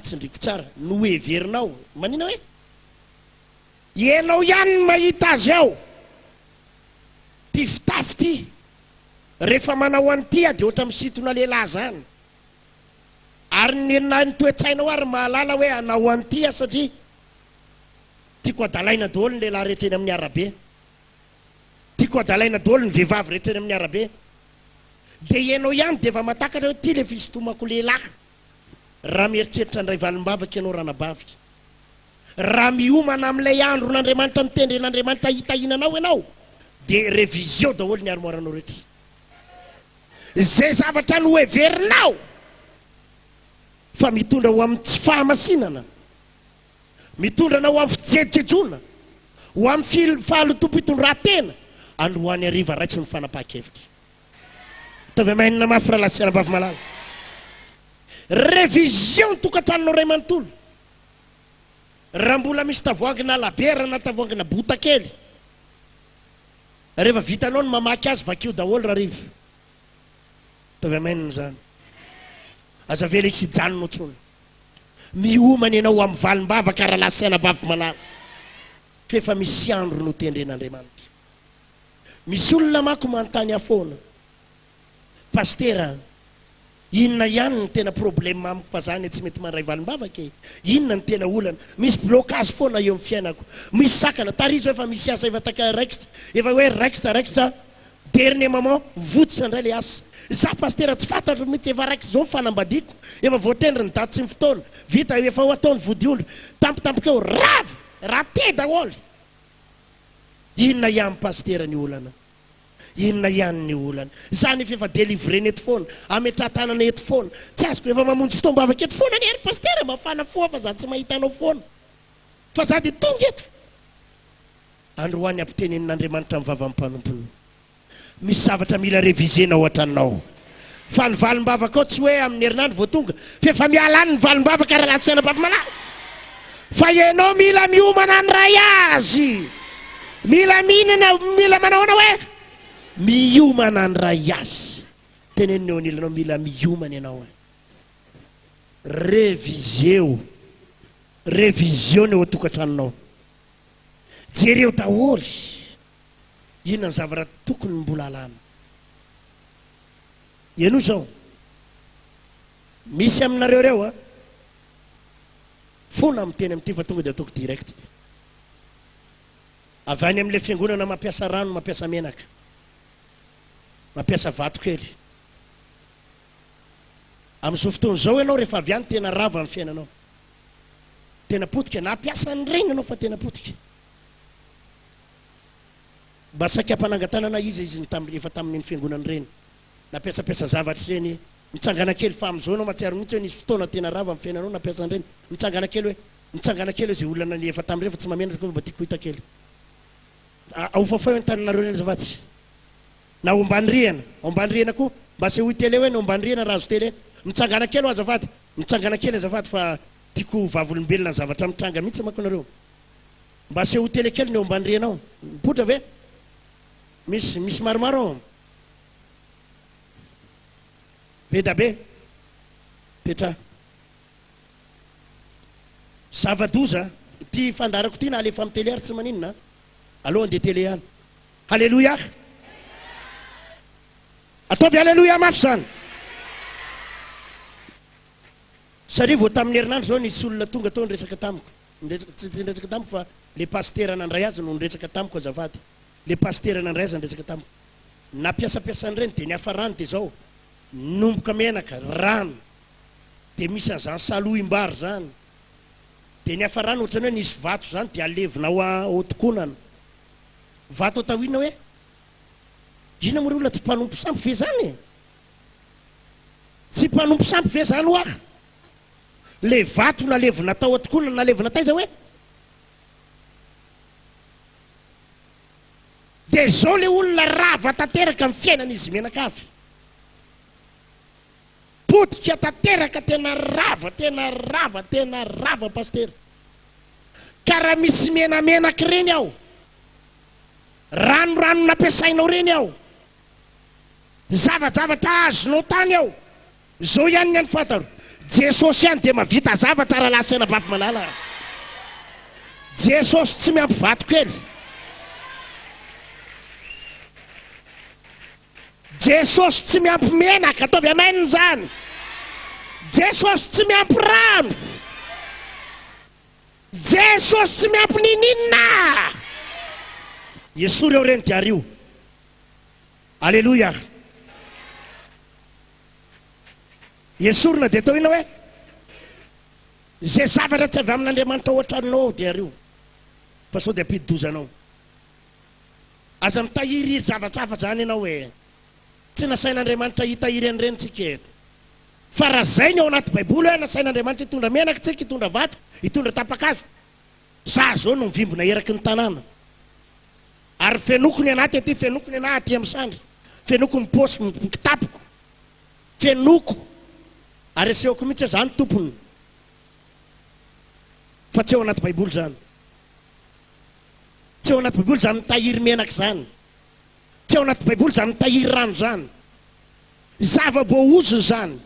tsy ndriko tsara no heverinao manina hoe ianao ihany mahita azy ao ty fitafy ty rehefa manao an'ity dia ohatra misitona lehilahy zany ary ny toetsainao ary mahalala hoe anao an'ity satria tiako adalaina daholo ny lehilahy rehetra eny amin'ny arabe tiako adalaina daholo ny vehivavy rehetra eny amin'ny arabe dia ianao ihany dia efa matakatra hoe ty le fisitomako lehilahy raha mieritreritra andray valim-bavaka ianao ranabavika raha miomana amin'ilay andro n'Andriamanitra nitendry n'Andriamanitra hitahinanao ianao dia révision daholo ny armoiranao rehetra zay zavatra no heverinao fa mitondra ho amin'ny tsy fahamasinana mitondra na ho amin'ny fijerijejona ho amin'ny fahalotom-pitondran-tena androany hariva raitsy ny fanapahan-kevitra tavy mainina mafy raha lasiana bavy malala révision tokantranonao ray manontolo raha mbola misy tavoangina labera na tavoangina bota kely rehefa vitanao ny mamaky azy vakio daholo raha rivo tavy mainina zany aza vela isy janonao tsony miomana ianao amin'ny valim-bavaka raha lasaina bavy malala fa efa misy andro no tendren'Andriamanitra misy olona mako manontany afoana pastera inona ihany ny tena problème amiko fa zany tsy mety mandray valim-bavaka inona ny tena olana misy blocage foana eo amin'ny fiainako misy sakana tarizo efa misy asa efa taka raikitra efa hoe raikitra dernier moment vototra indray le asa za pastera tsy fantatro mihitsy efa raikitra zao fanambadiko efa voatendry ny daty sy ny fotoana vita efa ho ataony vodiondro tampotampoka eo ravy raha te daholo inona ihany pastera ny olana inona ihany ny olana zany efa délivré eto foana ametratanana eto foana tsy azoko efa mamonjy fotoam-bavaka eto foana ny pastera mafana foa fa za tsy mahitanao foana fa za dia tonga eto androany ampitenenin'Andriamanitra mivava amin'ny mpanompony misy zavatra mila révisena ao an-tranonao fa ny valim-bavaka ao tsy hoe amin'ny herinandro vao tonga fa efa miala ny valim-bavaka raha latsiana bavy malala fa ianao mila miomana ny ray azy mila mihinana mila manaona hoe miomana ny ray azy teneniny eo anilanao mila miomana ianao révision eo atokantranonao jereo daholo inona ny zavatra tokony mbola alana ianao zao misy aminareo reo fona amiteny amin'ity fa tonga dia ataoko direct avy any amin'ilay fiangonana mampiasa rano mampiasa menaka mampiasa vato kely amin'izao fotoana zao ianao rehefa avy any tena rava amin'ny fiainanao tena potika na ampiasa ny reny ianao fa tena potika mba saky ampanangatanana izy efa tamin'ny fiangonana reny nampiasapiasa zavatra reny mitsangana kely fa amin'izao anao matsiaro mihitsy hoe nisy fotoana tena rava amin'ny fiainanao nampiasa ny reny mitsangana kely hoe zay olana ny efa tamin'ireny fa tsy mamenatra mba tiako hita kely aofafao ny taninareo reny zavatsy na ombany rihana koa mba se hoy tele hoe na ombany rihana raha azo tele mitsangana kely ho azafady mitsangana kely azafady fa tiako vavolombelona ny zavatra mitranga mihitsy mako nareo mba se ho tele kely ny ombany rihanao mipotra ve misy maromaro be da be petra zava-doza ty fandarako ty na alefa amin'ny tele ary tsy maninona aloha andeha tele any halleloia ataovy halleloia mafy zany satria vao tamin'ny herinandro zao nisy olona tonga tao niresaka tamiko tsy niresaka tamiko fa le pastera nandray azy no niresaka tamiko azavady le pastera nandray azy niresaka tamiko nampiasapiasany reny dia ny hafa rano dia zao nomboka menaka rano dia misy an'izany saloim-bary zany dia ny hafarana ohatrany hoe nisy vato zany dia alevina otokonana vato atao inona hoe ina moa ry olona tsy mpanompo sampy ve zany e tsy mpanompo sampy ve zany ho aha le vato nalevina tao otokonana nalevina taiza hoe dia zao le olona rava tanteraka amin'ny fiainan'izy menakavy potika tanteraka tena rava pastera ka raha misy menamenaka reny aho rano nampiasainao reny aho zavajavatra azonao tany aho zao ihany ny any fantaro jesosy ihany dia mavita zavatra raha lasaina bafy malala jesosy tsy miampy vato kely jesosy tsy miampy menaka ataovy amaininy zany jesosy tsy miampy rano jesosy tsy miampy nininina yesory eo reny dia ario alleloia yesorina dia atao ina hoe zay zavatra tsy avy amin'Andriamanitra ohatranao dia ario fa sao dia ampidi-dozanao aza mitahiry zavajavatra zany ianao hoe tsy nasain'Andriamanitra hitahiry an'ireny tsika eto fa raha zay ny ao anaty baiboly hoe nasain'Andriamanitra hitondra menaka tsika hitondra vato hitondra tapakazo za zao no mivimbona eraky ny tanàna ary fenoko ny anaty aty fenoko ny anahy aty amin'ny sandry fenoko ny posy mikitapoko fenoko ary asehoko mihitsy zany tompony fa tsy ao anaty baiboly zany tsy ao anaty baiboly zany mitahiry menaka zany tsy ao anaty baiboly zany mitahiry rano zany zava-boaozony zany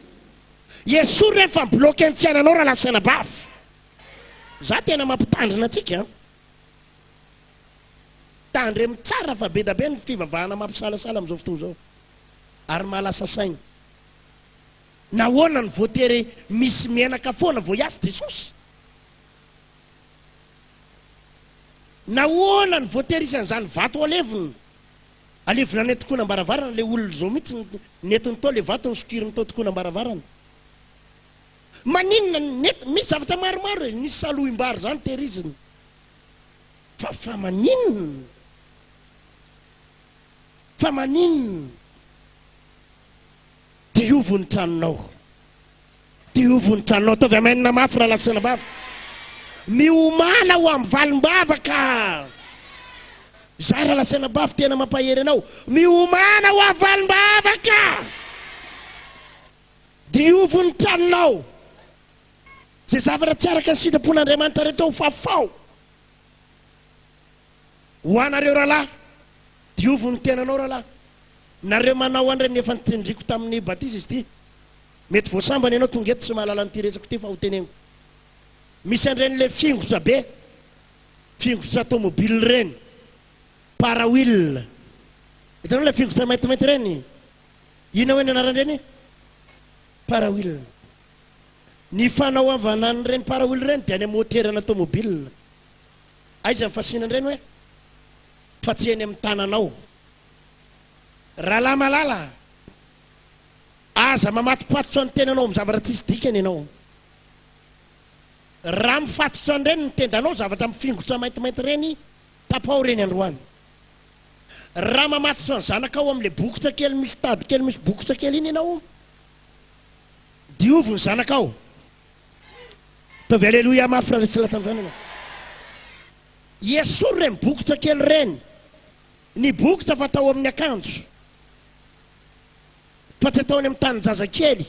yesory rehefa mbloke amin'ny fiainanao raha lasaina bafy za tena mampitandrina atsika tandre mitsara fa be da be ny fivavahana mampisalasala amin'izao fotoana zao ary mahalasa saigny nahoana ny voatery misy menaka foana vao hiasy jesosy nahoana ny voatery isan'izany vato alevina ny tokoana ambaravarana le olona zao mihitsy netiny tao le vato ny sokiriny tao tokoana ambaravarana maninona misy zavatra maromaro e nisy saloim-bary zany tehiriziny fa maninona diovony tranonao ataovy amainina mafy raha lasaina bava miomana ho amin'ny valim-bavaka za raha lasaina bafy tena mampahery anao miomana ho amin'ny valim-bavaka diovony tranonao zay zavatra tsy araka ny sitrapon'Andriamanitra rehetra ho fafao ho anareo rahalahy diovony tenanao rahalahy nareo manao an'ireny efa nitendriko tamin'ny batisa izy ity mety voasambany ianao tonga eto tsy mahalala n'ity resako ity fa ho teneniko misy an'ireny le fingotra be fingotra tomobile reny parawheel hitanao le fingotra maintimainty reny ina hoe ny anaran'ireny parawheel ny fanaovana an'ireny parawheel reny dia any amin'ny moterana tomobile aiza ny fasinan'ireny hoe fa tsy eny amin'ny tananao raha la malala aza mamatopatotra ny tenanao amin'ny zavatra tsisy dikany ianao raha mifatotra an'ireny ny tendanao zavatra mifingotra maintimainty reny tapao reny androany raha mamatotra ny zanakao amin'le bokotra kely misy tady kely misy bokotra kely iny ianao diovy ny zanakao tovy alleloia mafy raha resy latan'izany ianao yesory reny bokotra kely reny ny bokotra fa atao amin'ny akanjo fa tsy ataony amin'ny tany jazakely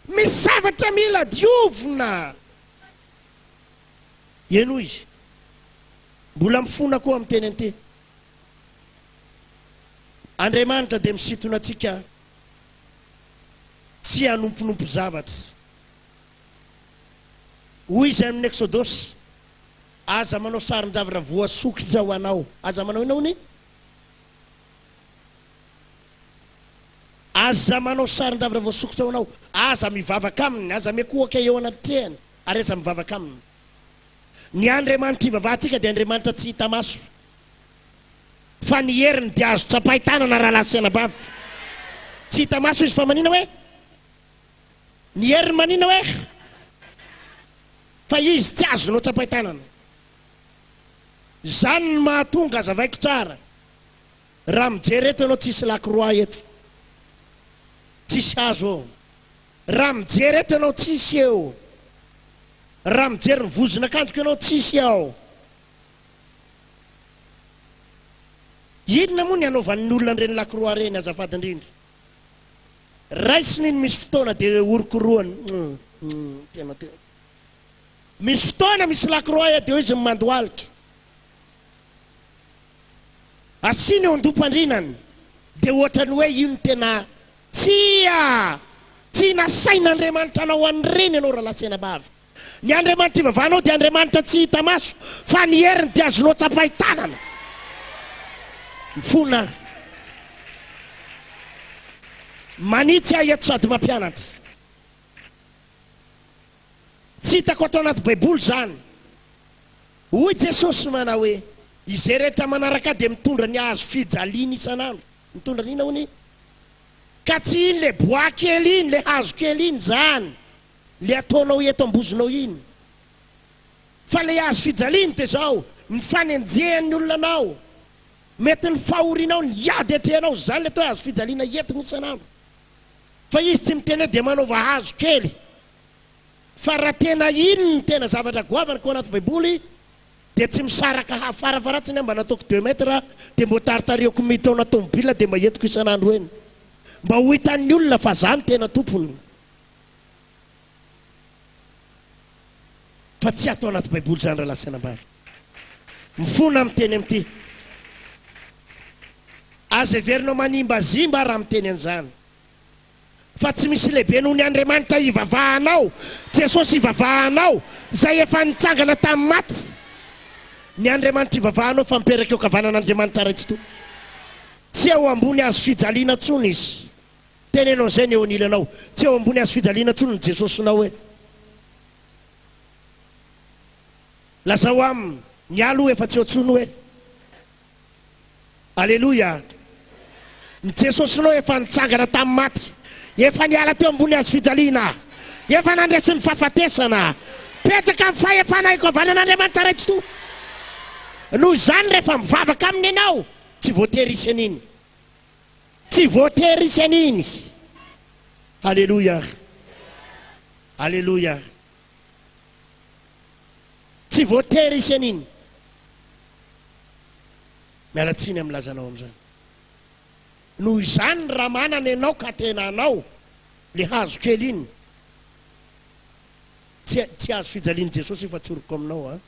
misy zavatra mila diovina eno izy mbola mifona koa amin'ny teny anty Andriamanitra dia misintona antsika tsy hanomponompo zavatra hoy izy amin'ny Exodosy aza manao sarin-javatra voasokitra ho anao aza manao inao ny aza manao sarin-javatra voasokitra ho anao aza mivavaka aminy aza mikohaka eo anatrehany ary aza mivavaka aminy ny Andriamanitra ivavahantsika dia Andriamanitra tsy hita maso fa ny heriny dia azo tsapay tanana raha lasaina bavy tsy hita maso izy fa manina hoe ny hery manina hoe fa izy tsy azonao tsapaitanana zany ny mahatonga azavaiko tsara raha mijery eto anao tsisy lakroa eto tsisy azo raha mijery eto anao tsisy eo raha mijery mivozona akanjoko ianao tsisy ao inona moa ny anaovan'ny olona nireny lakroa reny azafady indrindra raisiny misy fotoana dia orokoroany tena misy fotoana misy lakroa dia izy mandoalika asiny eo andompandrinany dia ohatrany hoe io ny tena tsy nasain'Andriamanitra anao an'ireny ianao raha lasaina bavy ny Andriamanitra ivavanao dia Andriamanitra tsy hita maso fa ny heriny dia azonao tsapaitanana fona manitsy ahy eto sady mampianatra tsy hitako atao anaty baiboly zany hoy Jesosy mana hoe izay rehetra manaraka dia mitondra ny hazo fijaliana isan'andro mitondra nina hony ka tsy iny le bois kely iny le hazo kely iny zany le ataonao eto ambozonao iny fa le hazo fijaliana dia zao ny fanenjehan'ny olona anao mety ny fahorinao ny ady atrehanao zany le atao hazo fijaliana entina isan'andro fa izy tsy miteny dia manaova hazo kely fa raha tena iny ny tena zavatra goavana ko anaty baiboly dia tsy misaraka hafarafaratsiny mba nataoko 2 metra dia mbo taritariako mitona tomobila dia mba entiko isan'andro eny mba ho hitan'ny olona fa zany tena tompony fa tsy atao anaty baiboly zany raha lasainambary mifona amiteny amity aza everinao manimbazimba raha miteny an'izany fa tsy misy lehibe noho ny Andriamanitra ivavahanao Jesosy ivavahanao zay efa nitsangana tamin'ny maty ny Andriamanitra ivavahanao fa miperaka eo kavanan'Andriamanitra raitsy to tsy eo ambony hazo fijaliana tsony izy tenenao zay ny eo anilanao tsy eo ambony hazo fijaliana tsony ny Jesosynao hoe lazao aminy ny alo efa tsy eo tsony hoe alleluia ny Jesosynao efa nitsangana tamin'ny maty efa niala teo ambony hazo fijaliana efa nandresy ny fahafatesana petraka amin'ny fahefana ikavanan'Andriamanitra raitsy to noho zany rehefa mivavaka aminy ianao tsy voatery an'iny tsy voatery an'iny alleluia alleluia tsy voatery an'iny mialatsiny amilazanao am'izany noho izany raha manana ianao ka tena anao le hazo kely iny tsy hazo fijaliany Jesosy efa tsoroko aminao a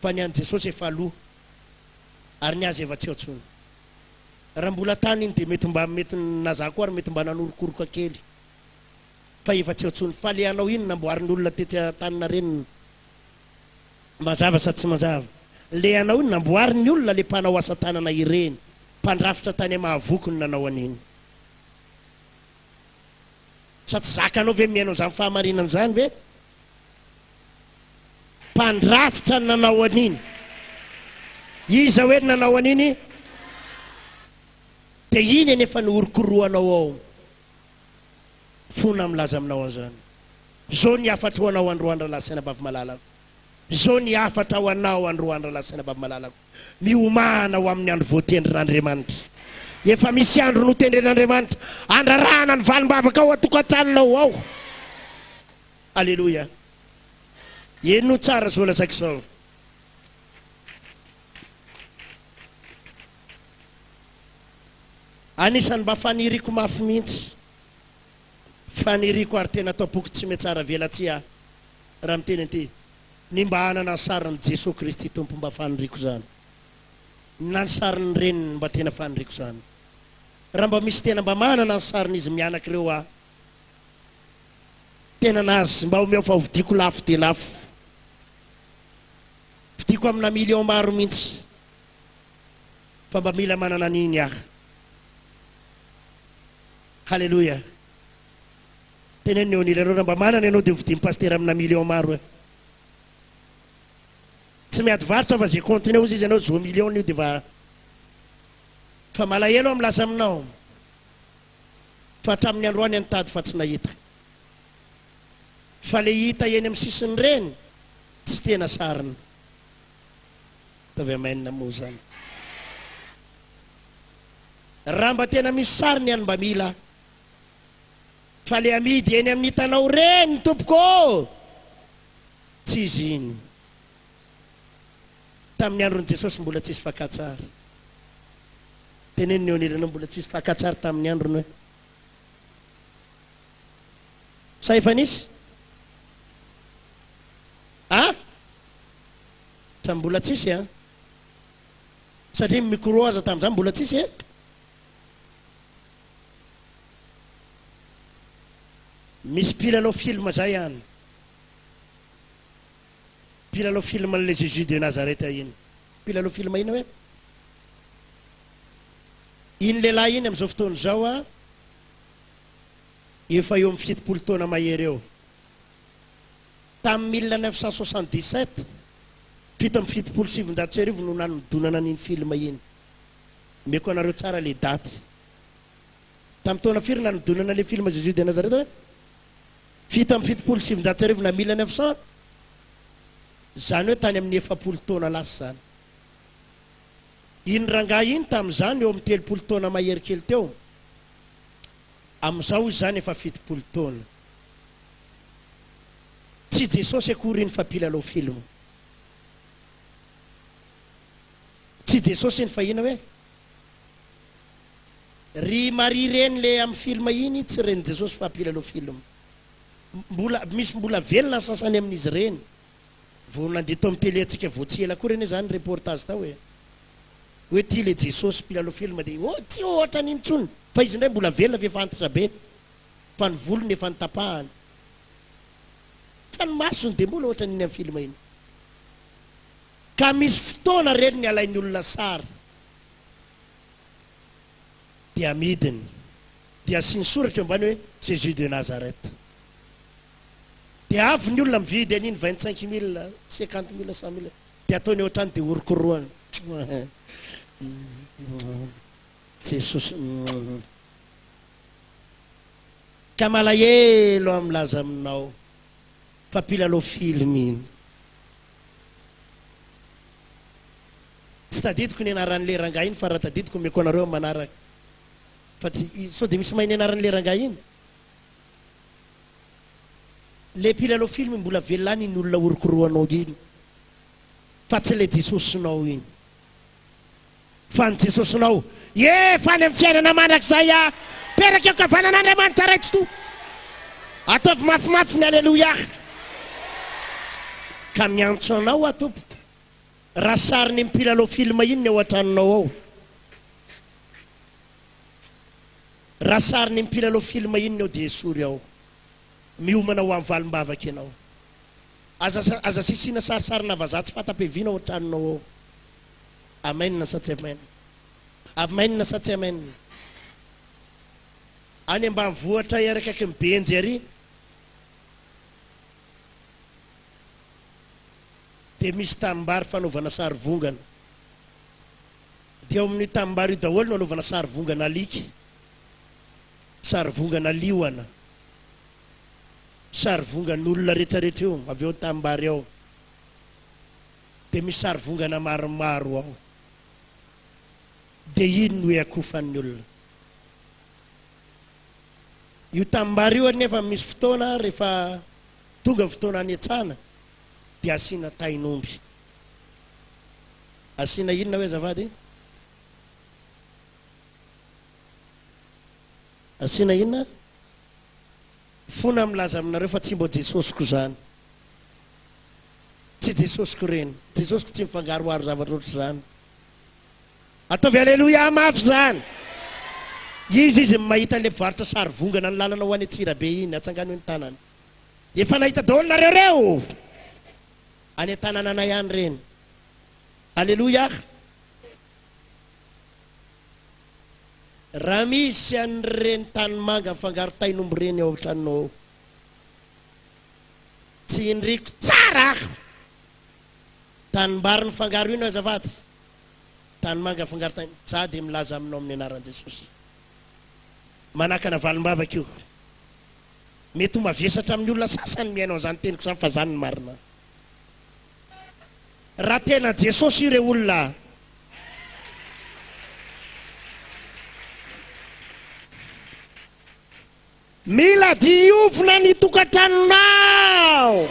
fa ny any Jesosy efa aloha ary ny azy efa tsy eo tsony raha mbola tany iny dia mety nazako ary mety mba nanorokoroka kely fa efa tsy eo tsony fa le anao iny namboarin'ny olona tetsy tanina reny mazava sa tsy mazava le anao iny namboarin'ny olona le mpanao asa tanana ireny mpandrafitra tany mahavoky ny nanao an'iny sa tsy zakanao ve miainao zany fahamarinana zany ve mpandrafitra ny nanao an'iny iza hoe nanao an'iny dia iny enefa niorokoroanao ao fona milaza aminao an'izany zao ny afatra ho anao androandra lasaina bavy malalako zao ny afatra ho anao androandra lasaina bavy malalako miomana ho amin'ny andro voatendrin'Andriamanitra efa misy andro notendren'Andriamanitra andrarahana ny valimbavaka ao atokantranonao ao alleluia eny no tsara zao lazaiko zao anisany mba faniriko mafy mihitsy faniriko ary tena atao boky tsy metsara velatsy aho raha miteny anty ny mba hanana sariny Jesosy Kristy tompo mba faniriko zany na ny sariny reniny mba tena faniriko zany raha mba misy tena mba manana ny sariny izy mianakireo aho tena nazy mba omeo fa hovidiko lafo dia lafo vidiko amina million maro mihitsy fa mba mila manana an'iny aho halleluia tenen'ny eo anilanao raha mba manana ianao dia vidimy paster amina million maro tsy miady varotra fa zay continue ozy izy ianao zo million io dia fa malahelo milaza aminao fa hatramin'ny androany antady fa tsy nahita fa le hita eny amin'ny sisiny reny tsy tena sarina tavy amainina moa zany raha mba tena misy sariny ihany mba mila fa le amidy eny amin'ny hitanao reny tompoko tsy izy iny tamin'ny andron'i Jesosy mbola tsisy fankatsary teneniny eo an'irana mbola tsisy fankatsary tamin'ny androny hoe sa efa nisy sa mbola tsisy satria micro aza tamin'izany mbola tsisy misy pilalao film zay ihany pilalao film le Jésus de Nazareth iny pilalao film ina hoe iny lehilahy iny amin'izao fotoana zao efa eo amin'ny 70 taona mahery eo tamin'ny 1977 fito amin'ny 77 no nanodonana an'iny film iny meko anareo tsara le daty tamin'ny taona firy nanodonana le film Jésus de Nazareth hoe fito amin'ny 77 na 1900 zany hoe tany amin'ny 70 taona lasa zany iny rangahy iny tamin'izany eo amin'ny 30 taona mahery kely teo amin'izao izy zany efa 70 taona tsy Jesosy akory iny fa pilalao film tsy Jesosy iny fa ina hoe ry Marie reny le amin'ny film iny tsy reny Jesosy fa pilalao film misy mbola velona sasany amin'izy reny vao nandeha tao amin'ny télé atsika voatsela koa reny zany reportage tao hoe ty le Jesosy pilalao film dia tsy ohatra n'iny tsony fa izy ndray mbola velona fa efa antitra be fa ny volony efa nitapahany fa ny masony dia mbola ohatra n'iny amin'ny film iny ka misy fotoana reny ny alain'ny olona sary dia amidiny dia asiany soratra eo ambany hoe Jésus de Nazareth dia avy ny olona mividy an'iny 25 000 50 000 100 000 dia ataony ohatrany dia orokoroany Jesosy ka malahelo am'laza aminao fa pilalao film iny tsy tadidiko ny anaran'le rangahy iny fa raha tadidiko meko anareo manaraka fa sao dia misy mahay ny anaran'le rangahy iny le pilalao film mbola velany ny olona orokoroanao iny fa tsy le Jesosynao iny fa ny Jesosynao fa ny amin'ny fiainana manak'izay peraka eo kavanan'Andriamanitra raitsy to ataovy mafimafy ny alleloia ka miantso anao atompo raha sariny mpilalao film iny ny ao an-tranonao ao raha sariny mpilalao film iny ny ao dia esory ao miomana ho amin'ny valim-bavaka ianao aza sisina sarisarina vazaha tsy fatapeviana ao an-tranonao ao amenina sa tsy amenina amenina sa tsy amenina any ambany vohatra eraka aky ny benjy ary dia misy tanimbary fanaovana sary vongana dia ao amin'ny tanimbary io daholo no anaovana sary vongana aliky sary vongana lioana sary vongan'olona rehetrarehetra eo avy eo tanimbary ao dia misy sary vongana maromaro ao dia iny no hoe akofan'ny olona io tanimbary io anefa misy fotoana rehefa tonga fotoana anyetsana dia asiana tainomby asiana inona hoe zavady asiana inona fona milaza aminareo fa tsy mbo Jesosiko zany tsy Jesosiko reny Jesosiko tsy mifangaroaro zavatra ohatry zany ataovy alleloia mafy zany izy mahita le mpivarotra sary vongana ny lalana ho any Antsirabe iny atsangany hoe ny tanany efa nahita daholo nareo any tanànanay ihany reny alleloia raha misy an'ireny tany manga mifangaro tainombo reny ao an-tranonao tsy indriko tsara tanimbary ny fangaro ino azafady tany manga mifangaro tainombo za dia milaza aminao amin'ny anaran'i Jesosy manakana valim-bavaka io mety ho mavesatra amin'ny olona sasany miainao zany teniko zany fa zany ny marina raha tena Jesosy ireo olona mila diovina ny tokantranonao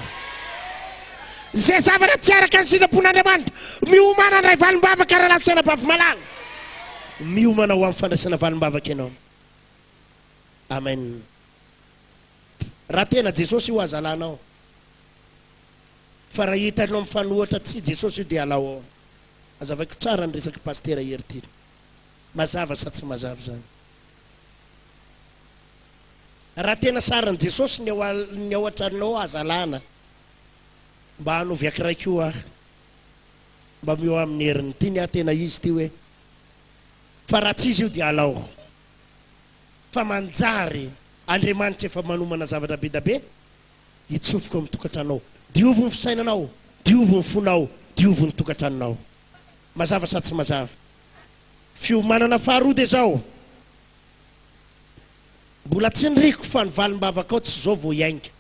zay zavatra tsy araka ny sitrapon'Andriamanitra miomana ndray valim-bavaka raha lasana bavy malala miomana ho amin'ny fandraisana valim-bavaka ianao amen raha tena Jesosy io azalanao fa raha hitanao amin'ny fanohatra tsy Jesosy io dia alao azavaiko tsara ny resaky pastera Hertine mazava sa tsy mazava zany raha tena sarany Jesosy ny ao an-tranonao azalana mba hanovy akiraiky io mba mio amin'ny heriny ty ny atena izy ty hoe fa raha tsy izy io dia alao fa manjary Andriamanitra efa manomana zavatra be da be hitsofoko amin'ny tokantranonao diovo ny fisainanao diovo ny fonao diovo ny tokantranonao mazava sa tsy mazava fiomanana faharoa dia zao mbola tsy niriko fa ny valim-bavaka ao tsy zao vao iainga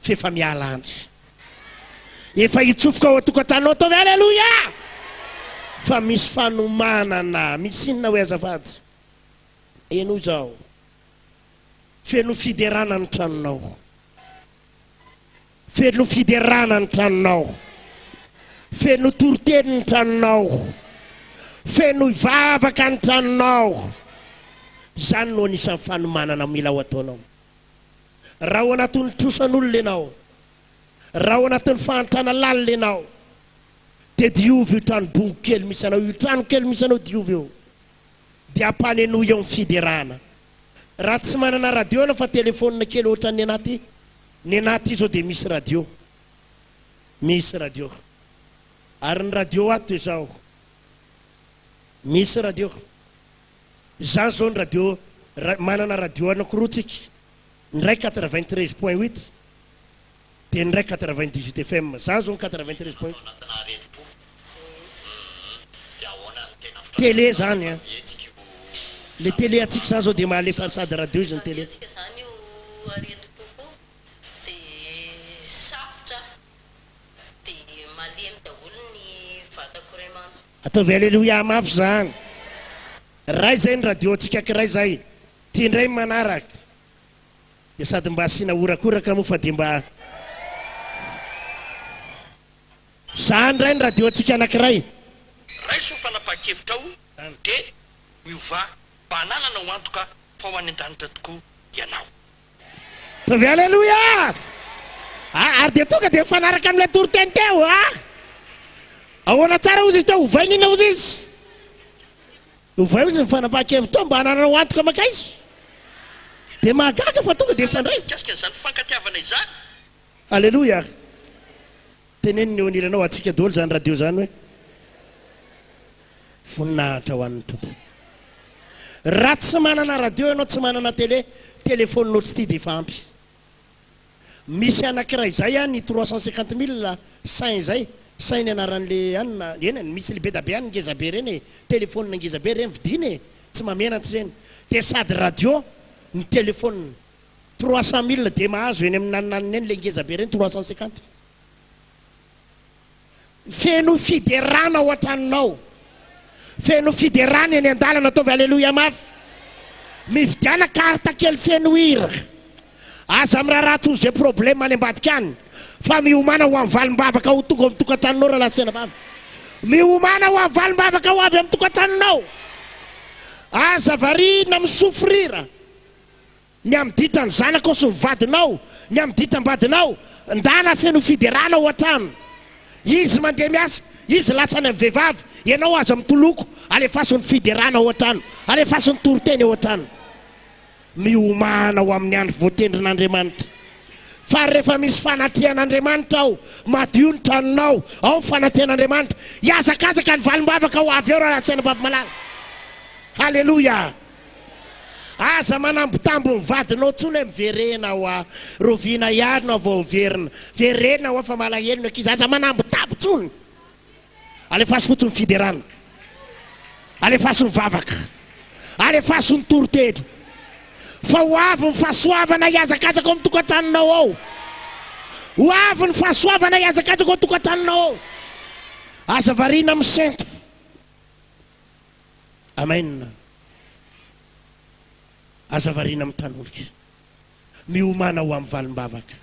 fa efa miala andry efa hitsofoka ao tokantranonao tao aleluia fa misy fanomanana misy inona hoe azafady eno zao feno fiderana ny tranonao feno fiderana ny tranonao feno toroteny ny tranonao feno ivavaka ny tranonao zany no anisan'ny fanomanana mila ho ataonao raha ho anatin'ny trosan'olona ianao raha ho anatin'ny fahantrana lalina ianao dia diovy io trano bongo kely misy anao io trano kely misy anao diovy io dia ampaneno eo amin'ny fiderana raha tsy manana radio anao fa telefonina kely ohatra ny anaty izao dia misy radio ary ny radio ato dia zao misy radio zany zao ny radio manana radio anankiroa tsika ny ray 93.8 dia ny ray 98 FM zany zao ny 93.8 télé zany le télé atsika zany zao dia mahalefa sady radio izy ny télé ataovy aleluia mafy zany ray zay ny radio atsika akiray zay tiandray manaraka dia sady mba asiana orakoraka moa fa dia mba zany ray ny radio atsika anakiray ray so fanapa-kevitra ao dia miova mba hananana ho antoka fa ho any an-danitra tokoa ianao ataovy aleluia ary dia tonga dia mifanaraka amin'ilay toroteny teo ahoana tsara ozy izy teo ovainina ozy izy ovay ozy ny fanapa-kevitra mba hananana ho antoka maka izy dia mahagaga fa tonga dia mifandray mikasika n'izany fankatiavana izany aleluia teneniny eo anilanao atsika daholo zany radio zany hoe voninahitra ho an'ny tompo raha tsy manana radio ianao tsy manana télé téléfoninao tsy ty dia efa ampy misy anakiray zay ny 350 000 sain zay sainy anaran'le anina enany misy le be da be any ngezabe reny téléphone ngezabe reny vidiny tsy mamenatra reny dia sady radio ny téléphone 300 000 dia mahazo eny amin'ny naninaniny eny le ngezabe reny 350 feno fiderana ao an-tranonao feno fiderana eny an-dalana ataovy aleluia mafy mividiana karta kely feno hira aza amin'ny raha toy zay problème any ambadika any fa miomana ho amin'ny valim-bavaka ho tonga amin'ny tokantranonao raha lasena vavy miomana ho amin'ny valim-bavaka ho avy amin'ny tokantranonao aza varina misofrira ny amiditra ny zanaka sy ny vadinao ny amiditra ny-badinao ndana feno fiderana ao an-trano izy mandeha miasa izy lasany amin'ny vehivavy ianao aza mitoloko alefasony fiderana ao an-trano alefasony toroteny ao an-trano miomana ho amin'ny andro voatendrin'Andriamanitra fa rehefa misy fanatrian'Andriamanitra ao madio ny tranonao ao fanatrian'Andriamanitra hiazakazaka ny valim-bavaka ho avy eo raha tsy anabavy malala halleluia aza manambotambo ny vadinao tsony hoe miverena ho rovina iarina vao verina verena ho fa malahelina akizy aza manambotambo tsony alefasy fotsiny fiderana alefasy ny vavaka alefasy ny toroteny fa ho avy ny fahasoavana iazakazaka amin'ny tokantranonao ao. Ho avy ny fahasoavana iazakazaka ao tokantranonao ao. Aza variana amin'ny sento. Amen. Aza variana amin'ny tanolika. Miomana ho amin'ny valim-bavaka.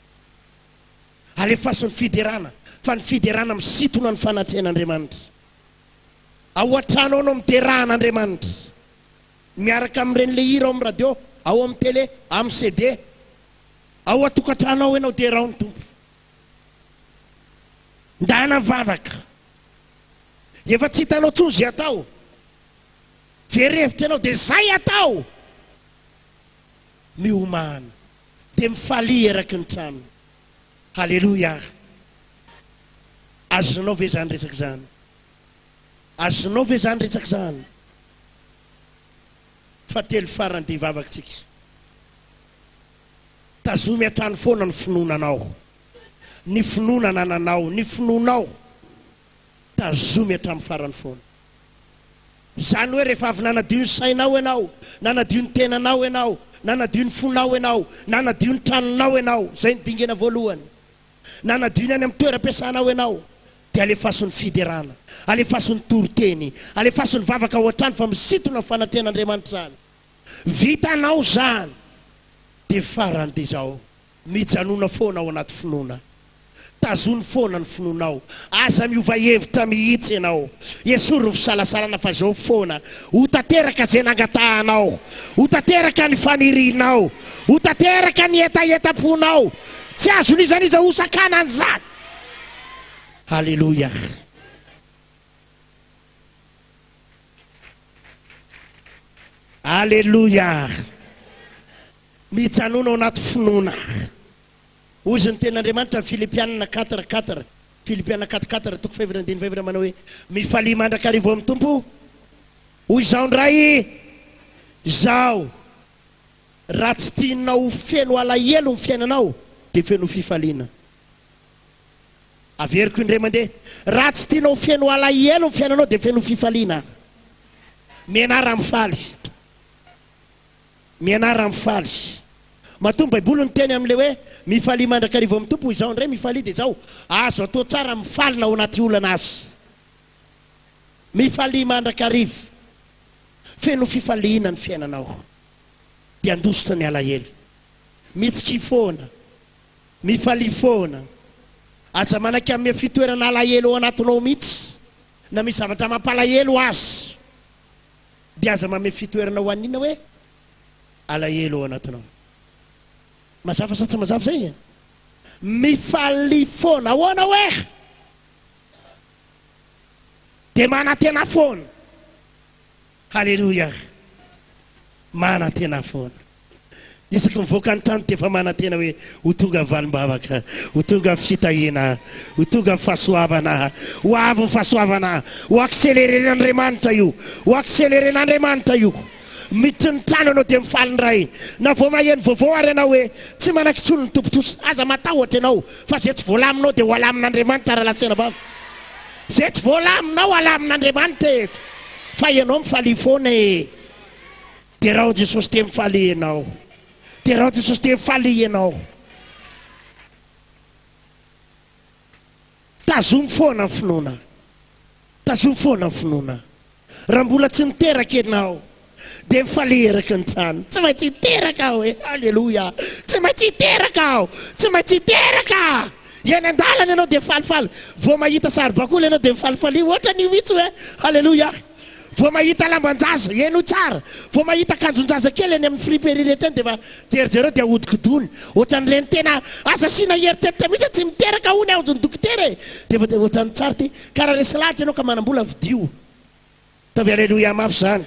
Alefaso ny fiderana. Fa ny fiderana misitona ny fanatrehan'Andriamanitra. Ao an-trano ao no miderahan'Andriamanitra. Miaraka amin'ireny le hira ao amin'ny radio, ao amin'ny télé, amin'ny CD. Ao an-tokantrano ao ianao deraony tompo. Ndana vavaka. Efa tsy hitanao tsony zay atao. Verevitra ianao dia zay atao. Miomana. Dia mifaly eraky ny trano. Halleluja. Azonao ve zany resaka zany? Azonao ve zany resaka zany? Fatelo farany dia vavakantsika. Tazomy hatrany foana ny finoananao. Ny finoana nananao, ny finoanao. Tazomy hatramin'ny farany foana. Zany hoe rehefa avy nanadio ny sainao ianao, nanadio ny tenanao ianao, nanadio ny fonao ianao, nanadio ny tranonao ianao, zay ny dingana voalohany. Nanadio ny any amin'ny toeram-piasanao ianao, dia alefaso ny fiderana, alefaso ny toroteny, alefaso ny vavaka ao an-trano fa misitona ny fanatrehan'Andriamanitra zany. Vitanao zany. Dia farany dia zao, mijanona foana ao anaty finoana. Tazony foana ny finoanao. Aza miova hevitra mihitsy ianao. Esory ny fisalasalana fa zao foana. Ho tanteraka zay nangatahanao. Ho tanteraka ny fanirinao. Ho tanteraka ny etaetaponao. Tsy azon'izaniza ho sakana an'izany. Halleluja. Halleluja. Mijanona ao anaty finoana. Ozy ny ten'Andriamanitra Filipianina 4:4. Filipianina 4:4 toko fahavalon'ny vavy manao hoe mifaly mandrakarivo amin'ny tompo. Hoy izao ndray. Izao. Raha tsy tianao feno alahelo ny fiainanao dia feno fifaliana. Averiko indray mandeha. Raha tsy tianao feno alahelo ny fiainanao dia feno fifaliana. Mianara mifaly. Mianara mifaly. Matombo Baiboly ny teny amin'ilay hoe mifaly mandrakarivo amin'ny tompo. Izao ndray mifaly dia izao azo atao tsara mifaly na ao anaty olana azy. Mifaly mandrakarivo. Feno fifaliana ny fiainanao. Dia andositra ny alahelo. Mitsiki foana. Mifaly foana. Aza manaka amin'ny fitoerana alahelo ao anatinao mihitsy. Na misy zavatra mampalahelo azy. Dia aza manome fitoerana ho anina hoe alahelo ao anatinao. Mazava sa tsy mazava zay? Mifaly foana. Ahoana hoe? Dia manantena foana. Halleluja. Manantena foana. Isaky mivoaka ny trano dia efa manantena hoe ho tonga ny valim-bavaka, ho tonga ny fitahina, ho tonga ny fahasoavana, ho avy ny fahasoavana, ho accéléren'Andriamanitra io, ho accéléren'Andriamanitra io. Miditra ny trano ianao dia mifaly ndray. Na vao maheno vaovao ary ianao hoe tsy manankitsony ny tompotosa. Aza matahotra ianao fa zay tsy voalaminao dia ho alamin'Andriamanitra raha latsena bava. Zay tsy voalaminao alamin'Andriamanitra eto. Fa ianao mifaly foana e. Dia raha Jesosy te mifaly ianao. Dia raha Jesosy te mifaly ianao. Tazomy foana ny finoana. Tazomy foana ny finoana. Raha mbola tsy niteraka ianao dia mifaly eraky ny trano. Tsy maintsy hiteraka aho e. Halleluja. Tsy maintsy hiteraka aho. Tsy maintsy hiteraka. Eny an-dalana ianao dia falifaly. Vao mahita saribakoly ianao dia mifalifaly. Ohatra ny mihitsy hoe halleluja. Vao mahita lamban-jaza eny ho tsara. Vao mahita akanjon-jaza kely eny amin'ny friperie rehetra eny dia fa jerijereo dia ahodikodony. Ohatran'ireny tena aza asiana heritreritra mihitsy tsy miteraka hono aho ny dokotera e. Dia fa ohatran'ny tsara ty karaha resy lahatra ianao ka manam-bola vidio. Tavy halleluja mafy zany.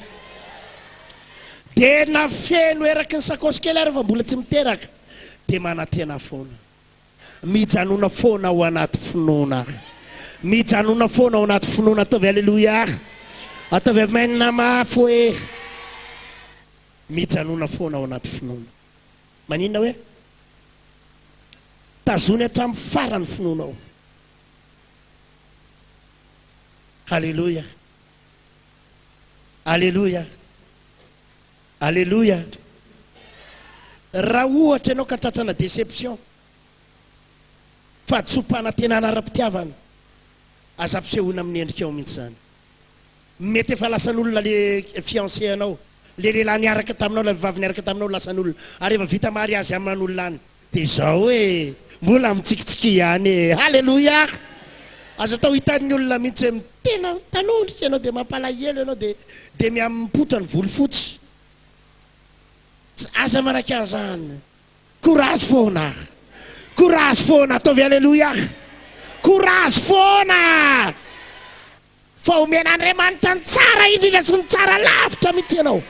Dia na feno eraky ny sakosy kely ary fa mbola tsy miteraka dia manantena foana. Mijanona foana ao anaty finoana. Mijanona foana ao anaty finoana. Tavy halleluja. Atavy amainina mafy hoe mijanona foana ao anaty finoana. Maninona hoe tazony hatramin'ny farany finoana ao. Halleluja. Halleluja. Halleluja. raha ohatra ianao ka tratrana déception fa tsopana tena anara-pitiavana aza-pisehoana amin'ny endrika eo mihitsy zany mety efa lasan'olona le fiancé anao le lehilahy niaraka taminao la vavy niaraka taminao lasan'olona ary efa vita mariazy amin'olona any dia zao hoe mbola mitsikitsiky ihany halleloia aza tao hitan'ny olona mihitsy hoe tena tanondrika ianao dia mampalahelo ianao dia miampotra ny volo fotsy aza manaka an'izany courage foana courage foana ataovy halleloia courage foana fa omen'Andriamanitra ny tsara indrindra sy ny tsara lavitra mihitsy ianao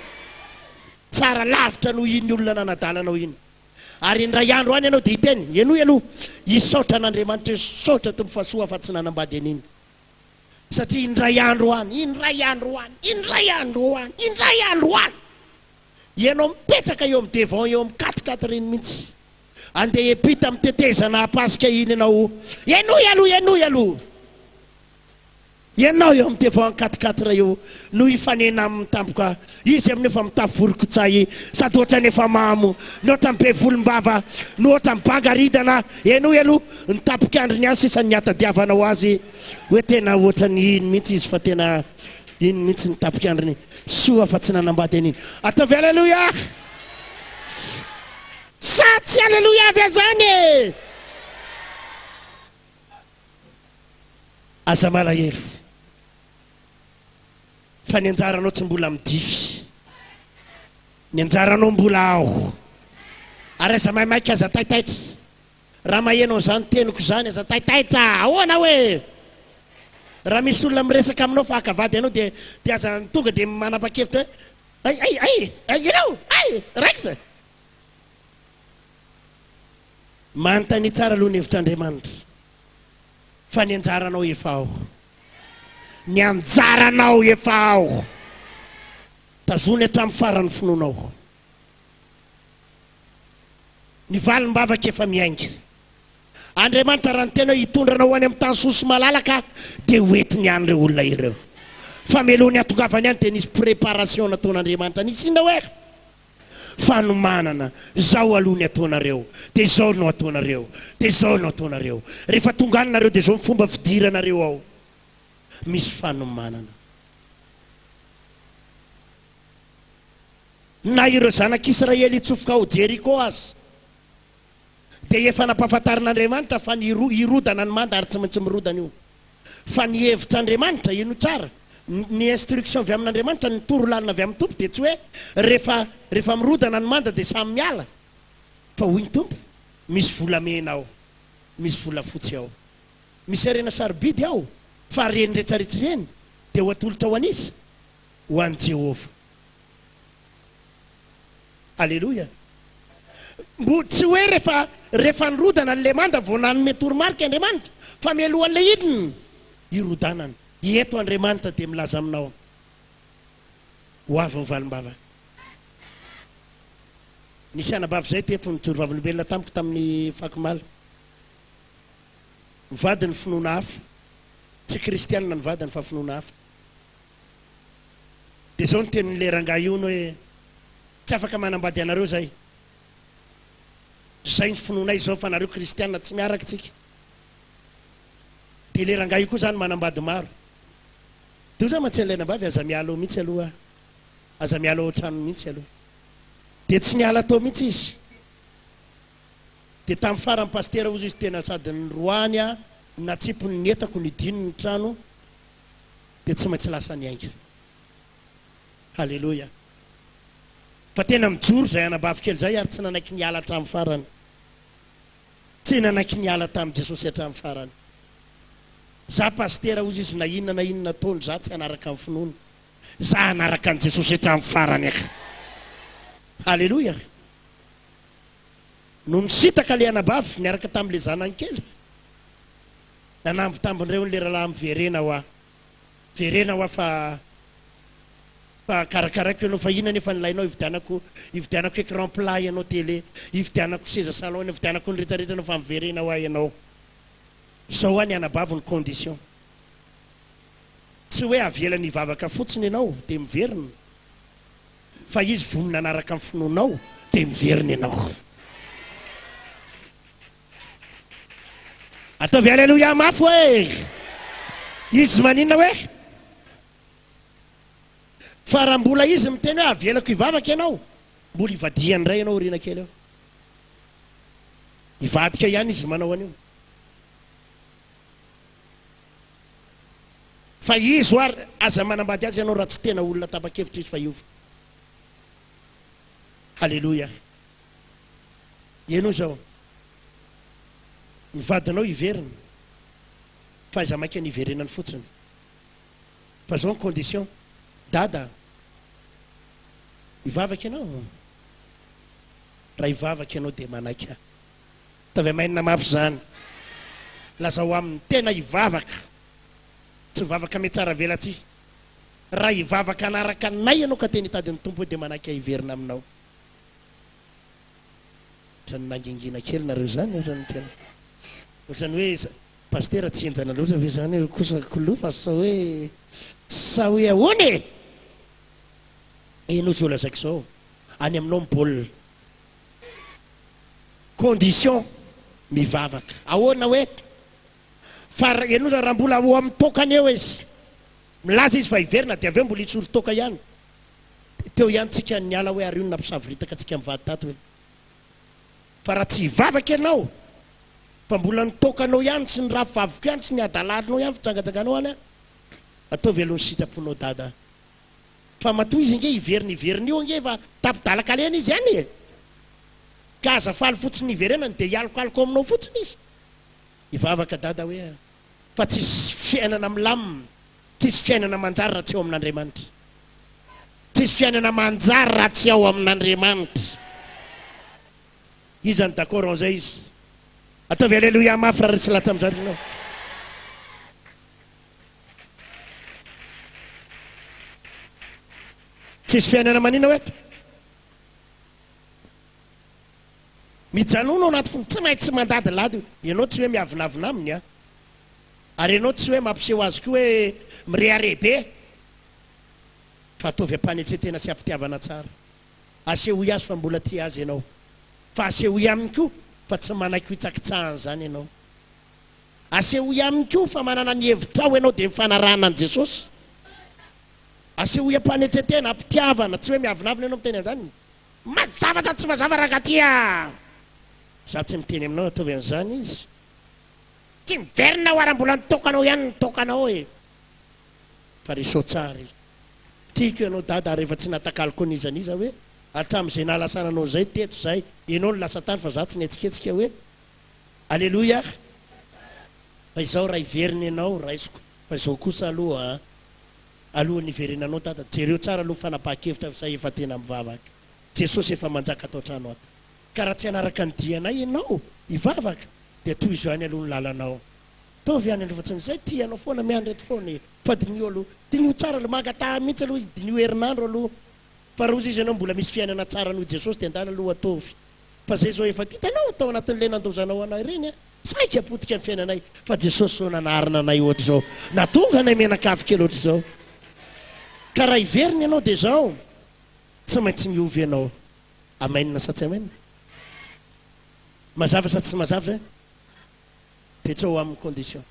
tsara lavitra no iny olona nanadalanao iny ary indray andro any ianao dia hiteny enoy aloha hisaotra an'Andriamanitra hisaotra tompo fahasoa fa tsy nanambady an'iny satria indray andro any indray andro any indray andro any indray andro any ianao mipetraka eo amin'ny devant eo amin'ny 4-4 reny mihitsy andeha epita amin'ny tetezana apasika iny ianao enoy aloha ianao eo amin'ny devant 4-4 eo no hifanena amin'ny tampoka izy amin'ny efa mitafy vorokotsay sady ohatra ny efa mamo ny ohatra ny be volombava ny ohatra ny bangaridana enoy aloha ny tapoka andro ny any sisa ny atadiavanao azy hoe tena ohatra ny iny mihitsy izy fa tena iny mihitsy ny tapoka androny soa fa tsy nanambady an'iny ataovy halleloia sa tsy halleloia avy azany aza malahelo fa ny anjaranao tsy mbola midify ny anjaranao mbola ao ary aza maimaika aza taitaitra raha mahenao zany teniko zany aza taitaitra ahoana hoe raha misy olona miresaka aminao fa akavady ianao dia aza tonga dia manapa-kevitra hoe ianao raikitra manontany tsara aloha ny hevitr'Andriamanitra fa ny anjaranao efa ao ny anjaranao efa ao tazony hatramin'ny faran'ny finoanao ny valim-bavaka efa miainga Andriamanitra raha ny tena hitondranao any amin'ny tany sosy malalaka dia hoentiny any ireo olona ireo fa melohany atongavany any dia nisy préparation nataon'Andriamanitra nisy inona hoe fanomanana zao aloha ny ataonareo dia zao no ataonareo dia zao no ataonareo rehefa tonga any nareo dia zao fomba fidiranareo ao misy fanomanana na ireo zanak'Israely hitsofoka ao Jeriko azy dia efa nampahafantarin'Andriamanitra fa irodana ny manda ary tsy maintsy mirodana io fa ny hevitr'Andriamanitra ino tsara ny instruction avy amin'Andriamanitra ny toro lalina avy amin'ny tompo dia tsy hoe rehefa mirodana ny manda dia samy miala fa hoy ny tompo misy volamena ao misy volafotsy ao misy arena sarobidy ao fa reny rehetrarehetra reny dia ho atolotra ho an'izy ho an'i Jehovah alleloia tsy hoe rehefa nirodana n'le manda vao nanome toromarika Andriamanitra fa mialohan'le idiny irodanana eto Andriamanitra dia milaza aminao ho avy ny valim-bava nisy anabavy zay teto ny jorovavin'olombelona tamiko tamin'ny fakimala mivady ny finoana hafa tsy kristianina ny vadiny fa finoana hafa dia zao ny tenin'le rangahy io ny hoe tsy afaka manambady anareo zay ny finoanay zao fa nareo kristianina tsy miaraka tsika dia le rangahy io koa zany manambady maro dia za mantsy an'ilay nabavy aza miala ao mihitsy aloha aza miala ao trano mihitsy aloha dia tsy niala tao mihitsy izy dia tamin'ny farany pastera ozy izy tena sady ny roany a natsipony ny etako ny dino ny trano dia tsy maintsy lasa niainga halleloia fa tena mijoro zay anabavy kely zay ary tsy nanaiky niala hatramin'ny farany tsy nanaiky niala tamin'i Jesosy hatramin'ny farany za pastera ozy izy na inona taony za tsy anaraka amin'ny finoana za anaraka an'i Jesosy hatramin'ny farany aka halleloia no misitaka le anabavy niaraka tamin'le zanany kely nanambotambon'ireo n'le rahalahy miverena hoa fa karakaraiko ianao fa inona nefa nilainao ividianako écran plat ianao télé ividianako seza salon ividianako ny rehetrarehetra anao fa miverena hoa ianao zao hoa ny anabavy ny condition tsy hoe avela ny vavaka fotsiny ianao dia miverina fa izy vonina anaraka amin'ny finoanao dia miverina ianao. Ataovy alleloia mafy hoe izy maninona hoe fa raha mbola izy miteny hoe avelako ivavaka ianao, mbola ivadiany ray ianao rina kely eo, ivadika ihany izy manao an'io. Fa izy ho ary aza manambady azy ianao raha tsy tena olona tapa-kevitra izy fa iova. Halleloia. Ianao zao mivadinao iverina fa iza maika ny iverenany fotsiny, fa zao ny condition dada ivavaka ianao. Raha ivavaka ianao dia manaiky ahy. Tavy mainina mafy zany lazao amin'ny tena ivavaka, tsy ivavaka me tsara vela ty. Raha ivavaka anaraka nay ianao ka teny hitadin'ny tompo dia manaiky ahy iverina aminao. Otrany nangingina kely nareo zany otrany tena otrany hoe pastera tsy enjana loatra ve zany kosa kolofa sa hoe ahoana enao zao lazaiko zao any aminao mibaolina condition mivavaka ahoana hoe fa enao zao raha mbola ho amin'ny tokany eo izy milaza izy fa iverina dia aveo mbola hitsoro toka ihany teo ihany tsika ny ala hoe ary io nampisaviritaka tsika mivady tato hoe fa raha tsy hivavaka ianao fa mbola nitokanao ihany sy ny rafaviko ihany sy ny adaladinao ihany fitsangatsanganao any ataovy aloha ny sitraponao dada fa matoa izy nge iverina io nge fa tapidalaka lena izy ihany ka aza faly fotsiny iverenany dia hialokaloka aminao fotsiny izy ivavaka dada hoe fa tsisy fiainana milamina, tsisy fiainana manjary raha tsy ao amin'Andriamanitra, tsisy fiainana manjary raha tsy ao amin'Andriamanitra. Izany d'accord an'izay izy. Ataovy alleluia mafy raha tsy latra amin'izany ianao. Tsisy fiainana manina hoe mijanona ao anaty fony tsy maintsy mandady lady ianao tsy hoe miavinavina aminy a ary ianao tsy hoe mampiseho azy koa hoe mireharebe fa ataovy ampanetretena sy ampitiavana tsara asehoy azy fa mbola tia azy ianao fa asehoy aminy koa fa tsy manaiky hitsakitsahany zany ianao asehoy aminy koa fa manana ny hevitrao ianao dia mifanarahana an' Jesosy asehoy ampanetretena ampitiavana tsy hoe miavinavina ianao miteny an'izany mazava za tsy mazava rangatia za tsy miteny aminao ataovy an'izany izy tsy miverina ho ara-mbola nitokanao ihany nitokanao e fa resao tsara izy tiako ianao dada rehefa tsy natakaliko an'izaniza hoe hatramin'izay nahalasananao zay teto zay ianao ny lasa tany fa za tsy nihetsiketsika hoe alleloia fa izao raha iverina ianao raisiko fa izao kosa aloha alohan'ny iverenanao dada jereo tsara aloha fanapaha-kevitra fa efa tena mivavaka Jesosy efa manjaka atao trano ato ka raha tsy hanaraka ny dianay ianao ivavaka dia toy izao any aloha ny lalanao taovy any aloha fatsiny zay tianao foana miandry eto foana fa dinio aloha dinio tsara aloha mangataha mihitsy aloha izy dinio herinandro aloha fa raha ozy izy ianao mbola misy fiainana tsara noho Jesosy dia andala aloha ataovy fa zay zao efa titanao tao anatin'ilay nandozanao anay reny saika apotika ny fiainanay fa Jesosy zao nanarina anay ohatra zao natonga anay menakavy kely ohatra zao ka raha iverina ianao dia zao tsy maintsy miovy ianao amainina sa tsy amainina mazava sa tsy mazava zay petrao amin'ny condition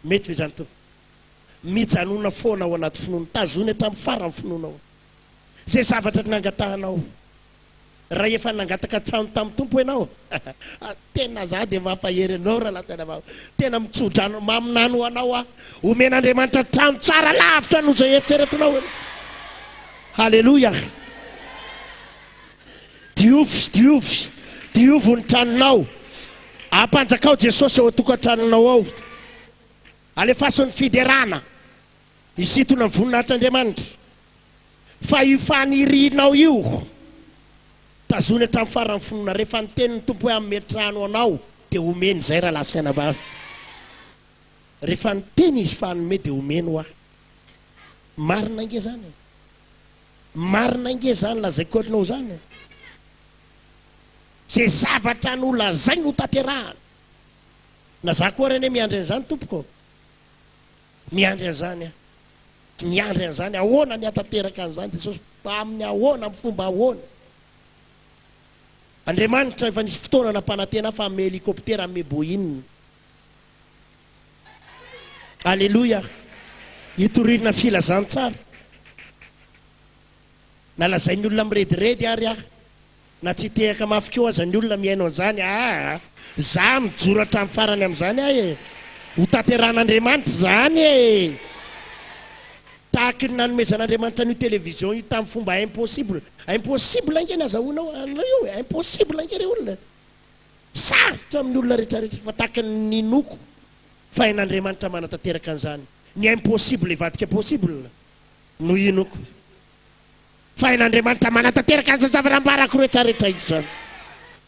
mety ve zany to mijanona foana ao anaty finoana tazony hatramin'ny farany finoana ao zay zavatra nangatahanao raha efa nangataka trano tamin'ny tompo ianao tena za dia mampahery anao raha latsaina vao tena mitsodrano maminano anao a omen'Andriamanitra trano tsara lavitra noho zay eritreretinao halleloia diovy ny tranonao ampanjakao Jesosy eo atokantranonao ao alefasony fiderana isitona ny voninahitr'Andriamanitra fa io fanirinao io tazony hatramin'ny farany finoana rehefa nitenin'ny tompo hoe ametrano anao dia omeny zay raha lasaina vavy rehefa niteny izy fa hanome dia omeno aho marina inge zany marina inge zany lazaiko alinao zany zay zavatra nolazay no tanterahana na za koa reny miandry an'izany tompoko miandry an'izany miandry an'izany ahoana ny atanteraka an'izany Jesosy amin'ny ahoana amin'ny fomba ahoana Andriamanitra efa nisy fotoana nampanantena fa ame hélicoptère ame Boeing. Alléluia. Itoririna filazantsara. Nalazain'ny olona mirediredy ary na tsy tehaka mafy keo aza ny olona miaino an'izany. Za mijoratra amin'ny farany amin'izany ahy ho tanteran'Andriamanitra zany e. Tahaka ny nanomezan'Andriamanitra ny télévision io tamin'ny fomba impossible. Impossible angeny azahoanao io, impossible angeny olona. Sarotra amin'ny olona rehetrarehetra fa tahaka ny noko fa hain'Andriamanitra manatanteraka an'izany. Ny impossible vadika possible no inoko. Fa hain'Andriamanitra manatanteraka an'izany zava-nambarako rehetrarehetra izy zany.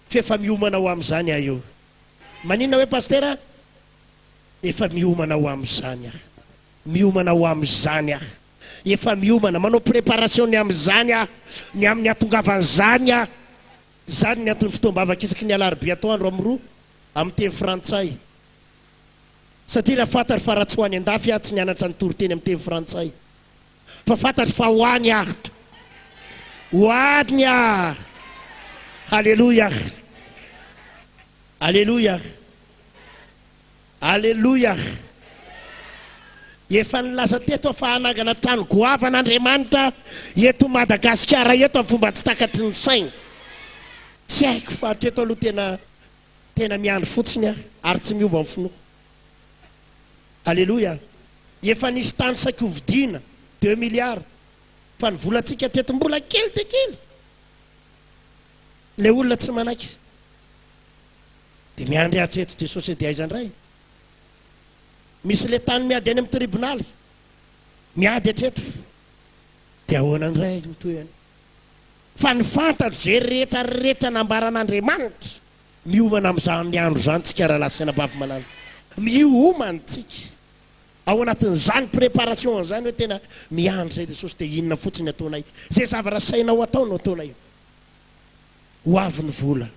Fefa miomana ho amin'izany aho io. Maninona hoe pastera? Efa miomana ho amin'izany aho. Miomana ho amin'izany aho. Efa miomana manao préparation ny amin'izany aho. Ny amin'ny atongavan'izany aho. Zany ny antony fotoam-bavaka isaky ny alarobia atoandro amin'ny roa amin'ny teny frantsay. Satria raha fantatra fa raha tsy ho any andafy aho tsy nianatra ny toriteny amin'ny teny frantsay. Fa fantatra fa ho any aho. Ho any aho. Alléluia. Alléluia. Alléluia. Efa nilaza teto fa hanangana trano goavan'Andriamanitra eto Madagasikara eto amin'ny fomba tsy takatry ny saina. Tsy haiko fa hatreto aloha tena miandry fotsiny aho ary tsy miova amin'ny finoa. Alléluia. Efa nisy tany saky hovidiana 2 milliards fa ny volantsika hatreto mbola kely dia kely. Le olona tsy manaiky dia miandry hatreto Jesosy dia aiza indray. Misy le tany miady any amin'ny tribonaly miady hatreto dia ahoana indray mitoy any. Fa ny fantatra zay rehetra nambaran'Andriamanitra miomana amin'izany andro zany tsika raha lasina bavy malala. Miomana tsika ao anatin'izany préparation zany hoe tena miandry zay Jesosy dia inona fotsiny ataonay. Zay zavatra sainao atao no ataonay. Ho avy ny vola.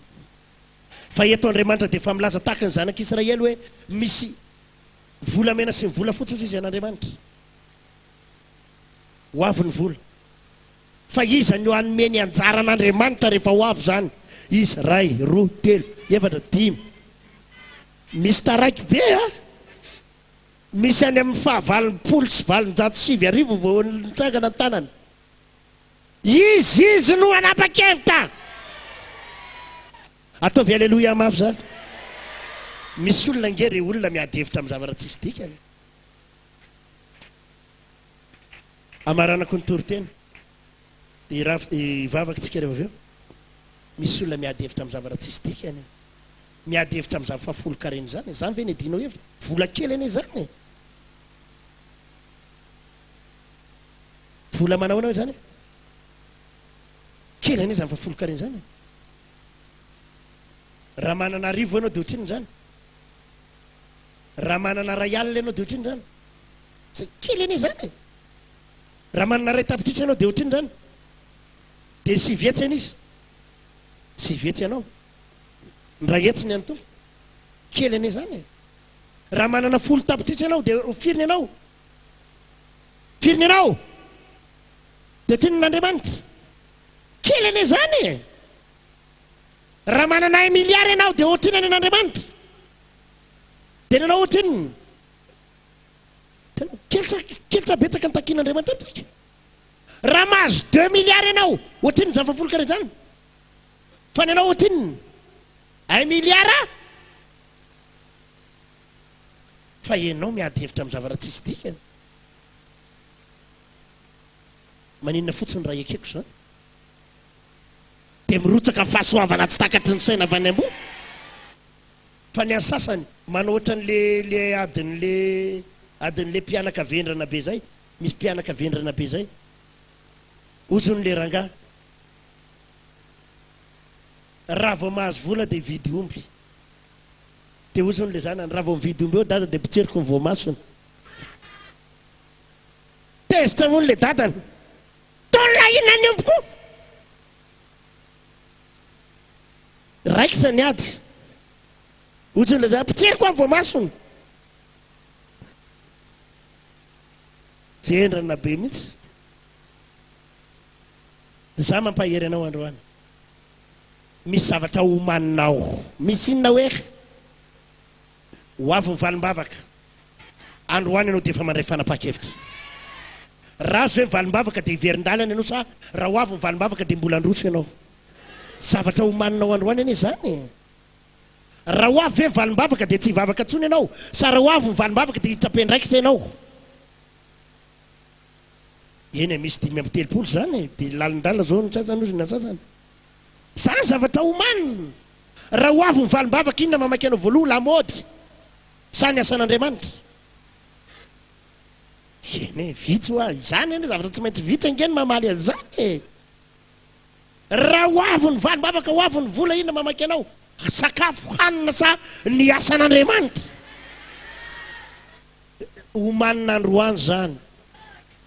Fa eto Andriamanitra dia efa milaza tahaka ny zanak'Israely hoe misy volamena sy ny vola fotsy izy an'Andriamanitra. Ho avy ny vola. Fa iza ny hanome ny anjaran'Andriamanitra rehefa ho avy zany. Izy 1, 2, 3, 4, 5. Misy taraiky be misy any amin'ny 700 sy 707 vao nitsangana ny tanany. Izy no anapa-kevitra. Ataovy alléluia mafy zany. Misy olona ngery olona miady hevitra amin'ny zavatra tsisy dikany. Amaranako ny toriteny. Ivavaka tsika rehefa avy eo. Misy olona miady hevitra amin'ny zavatra tsisy dikany. Miady hevitra amin'ny zavatra 10 kareny zany. Zany ve ny dinao hevitra? Vola kely ane zany. Vola manahoana hoe zany? Kely ane zany 10 kareny zany. Raha manana 10 ianao dia ohatriny zany. Raha manana 1 alina ianao dia ohatriny zany. Say kely ane zany. Raha manana 2 tapitrisa ianao dia ohatriny zany. Dia 9 hetsy izy. 9 hetsy ianao. Ny 2 hetsy ny anto. Kely ane zany. Raha manana 10 tapitrisa ianao dia firiny ianao. Firiny ianao. Dia ohatriny n'Andriamanitra. Kely ane zany. Raha manana 1 milliard ianao dia ohatriny any an'Andriamanitra. Dia nanao ohatriny. Kelsa betsaka ny takian'Andriamanitra amintsika. Raha mahazo 2 milliards ianao ohatriny zany 10 kareny zany. Fa nanao ohatriny 1 milliard. Fa ianao miady hevitra amin'ny zavatra tsisy dikany. Maninona fotsiny raha ekeko zany. Dia mirotsaka fahasoavana tsy takatry ny saina avy any ambony. Fa ny asasany manao ohatran'le adin'le mpianaka vendrana be zay. Misy mpianaka vendrana be zay. Ozon'le rangahy. Raha vao mahazo vola dia vidy omby. Dia ozon'le zanany raha vao mividy omby eo dada dia pitseriko ny voamasony. Tezitra moa le dadany. Tolona inona ny omboko? Raikitra ny ady. Ozon'le zanany pitseriko ny voamasony. Vendrana be mihitsy. Za mampahery anao androany. misy zavatra homaninao misy inona hoe ho avy ny valim-bavaka androany ianao dia efa mandray fanapa-kevitra raha azo hoe valim-bavaka dia hiverin-dalana ianao sa raha ho avy ny valim-bavaka dia mbola androso ianao zavatra homaninao androany anie zany raha ho avy hoe ny valim-bavaka dia tsy hivavaka ntsony ianao sa raha ho avy ny valim-bavaka dia hitsapen-draikitra ianao eny misy 5 zany dia lalindala zao nitsazanozina sasany zany zavatra homanina raha ho avy ny valim-bavaka inona mamaky anao voaloha lamody sa ny asan'Andriamanitra eny vitsy hoa izany eny zavatra tsy maintsy vitsy angeny mamaly an'izany raha ho avy ny valim-bavaka ho avy ny vola inona mamaky anao sakafo hanina sa ny asan'Andriamanitra homanina androany zany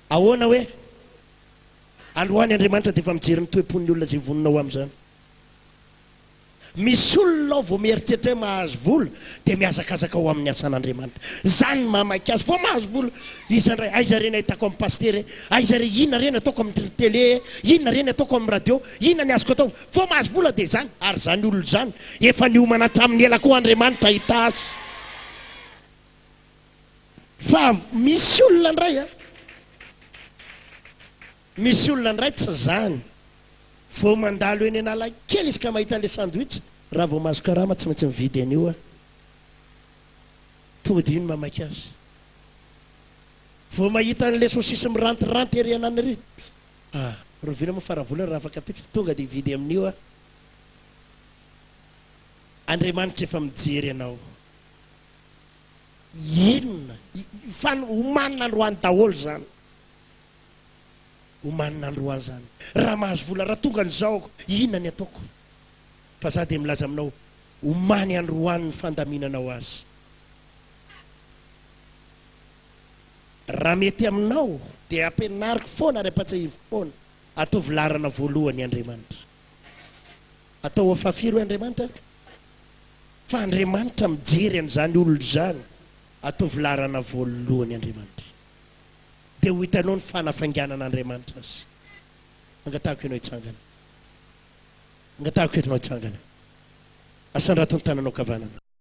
ahoana hoe androany Andriamanitra dia efa mijery ny toe-pon'ny olona zay voninao amin'izany misy olona ao vao mieritreritra hoe mahazo vola dia miazakazaka ao amin'ny asan'Andriamanitra zany mamaky azy fo mahazo vola izandray aiza reny ahitako amin'ny paster aiza re inona reny ataoko amin'ny télé inona reny ataoko amin'ny radio inona ny azoko atao fo mahazo vola dia zany ary zany olona zany efa niomana hatramin'ny ela koa Andriamanitra hita azy fa misy olona ndray misy olona ndray tsy zany fo mandalo eny anala kely izy ka mahita le sandwich raha vao mahazo karama tsy maintsy mividy an'io tonga dia iny mamaky azy vao mahita an'le sosisy mirantiranty ery anany ry rovina moa faravola raha afaka apitra tonga dia vidy amin'io Andriamanitra efa mijery anao inona homanina androany daholo zany homanina androany zany raha mahazo vola raha tonga nyzaoko inona ny ataoko fa za dia milaza aminao homany androany ny fandaminanao azy raha mety aminao dia ampianariko foana ary ampatsahivy foana atao vilarana voalohany Andriamanitra atao afafiry hoe Andriamanitra fa Andriamanitra mijery an'izany olona zany atao vilarana voalohany Andriamanitra dia ho hitanao ny fanafanganan'Andriamanitra azy angatahako ianao hitsangana angatahako ianao hitsangana asandrato ny tananao kavanana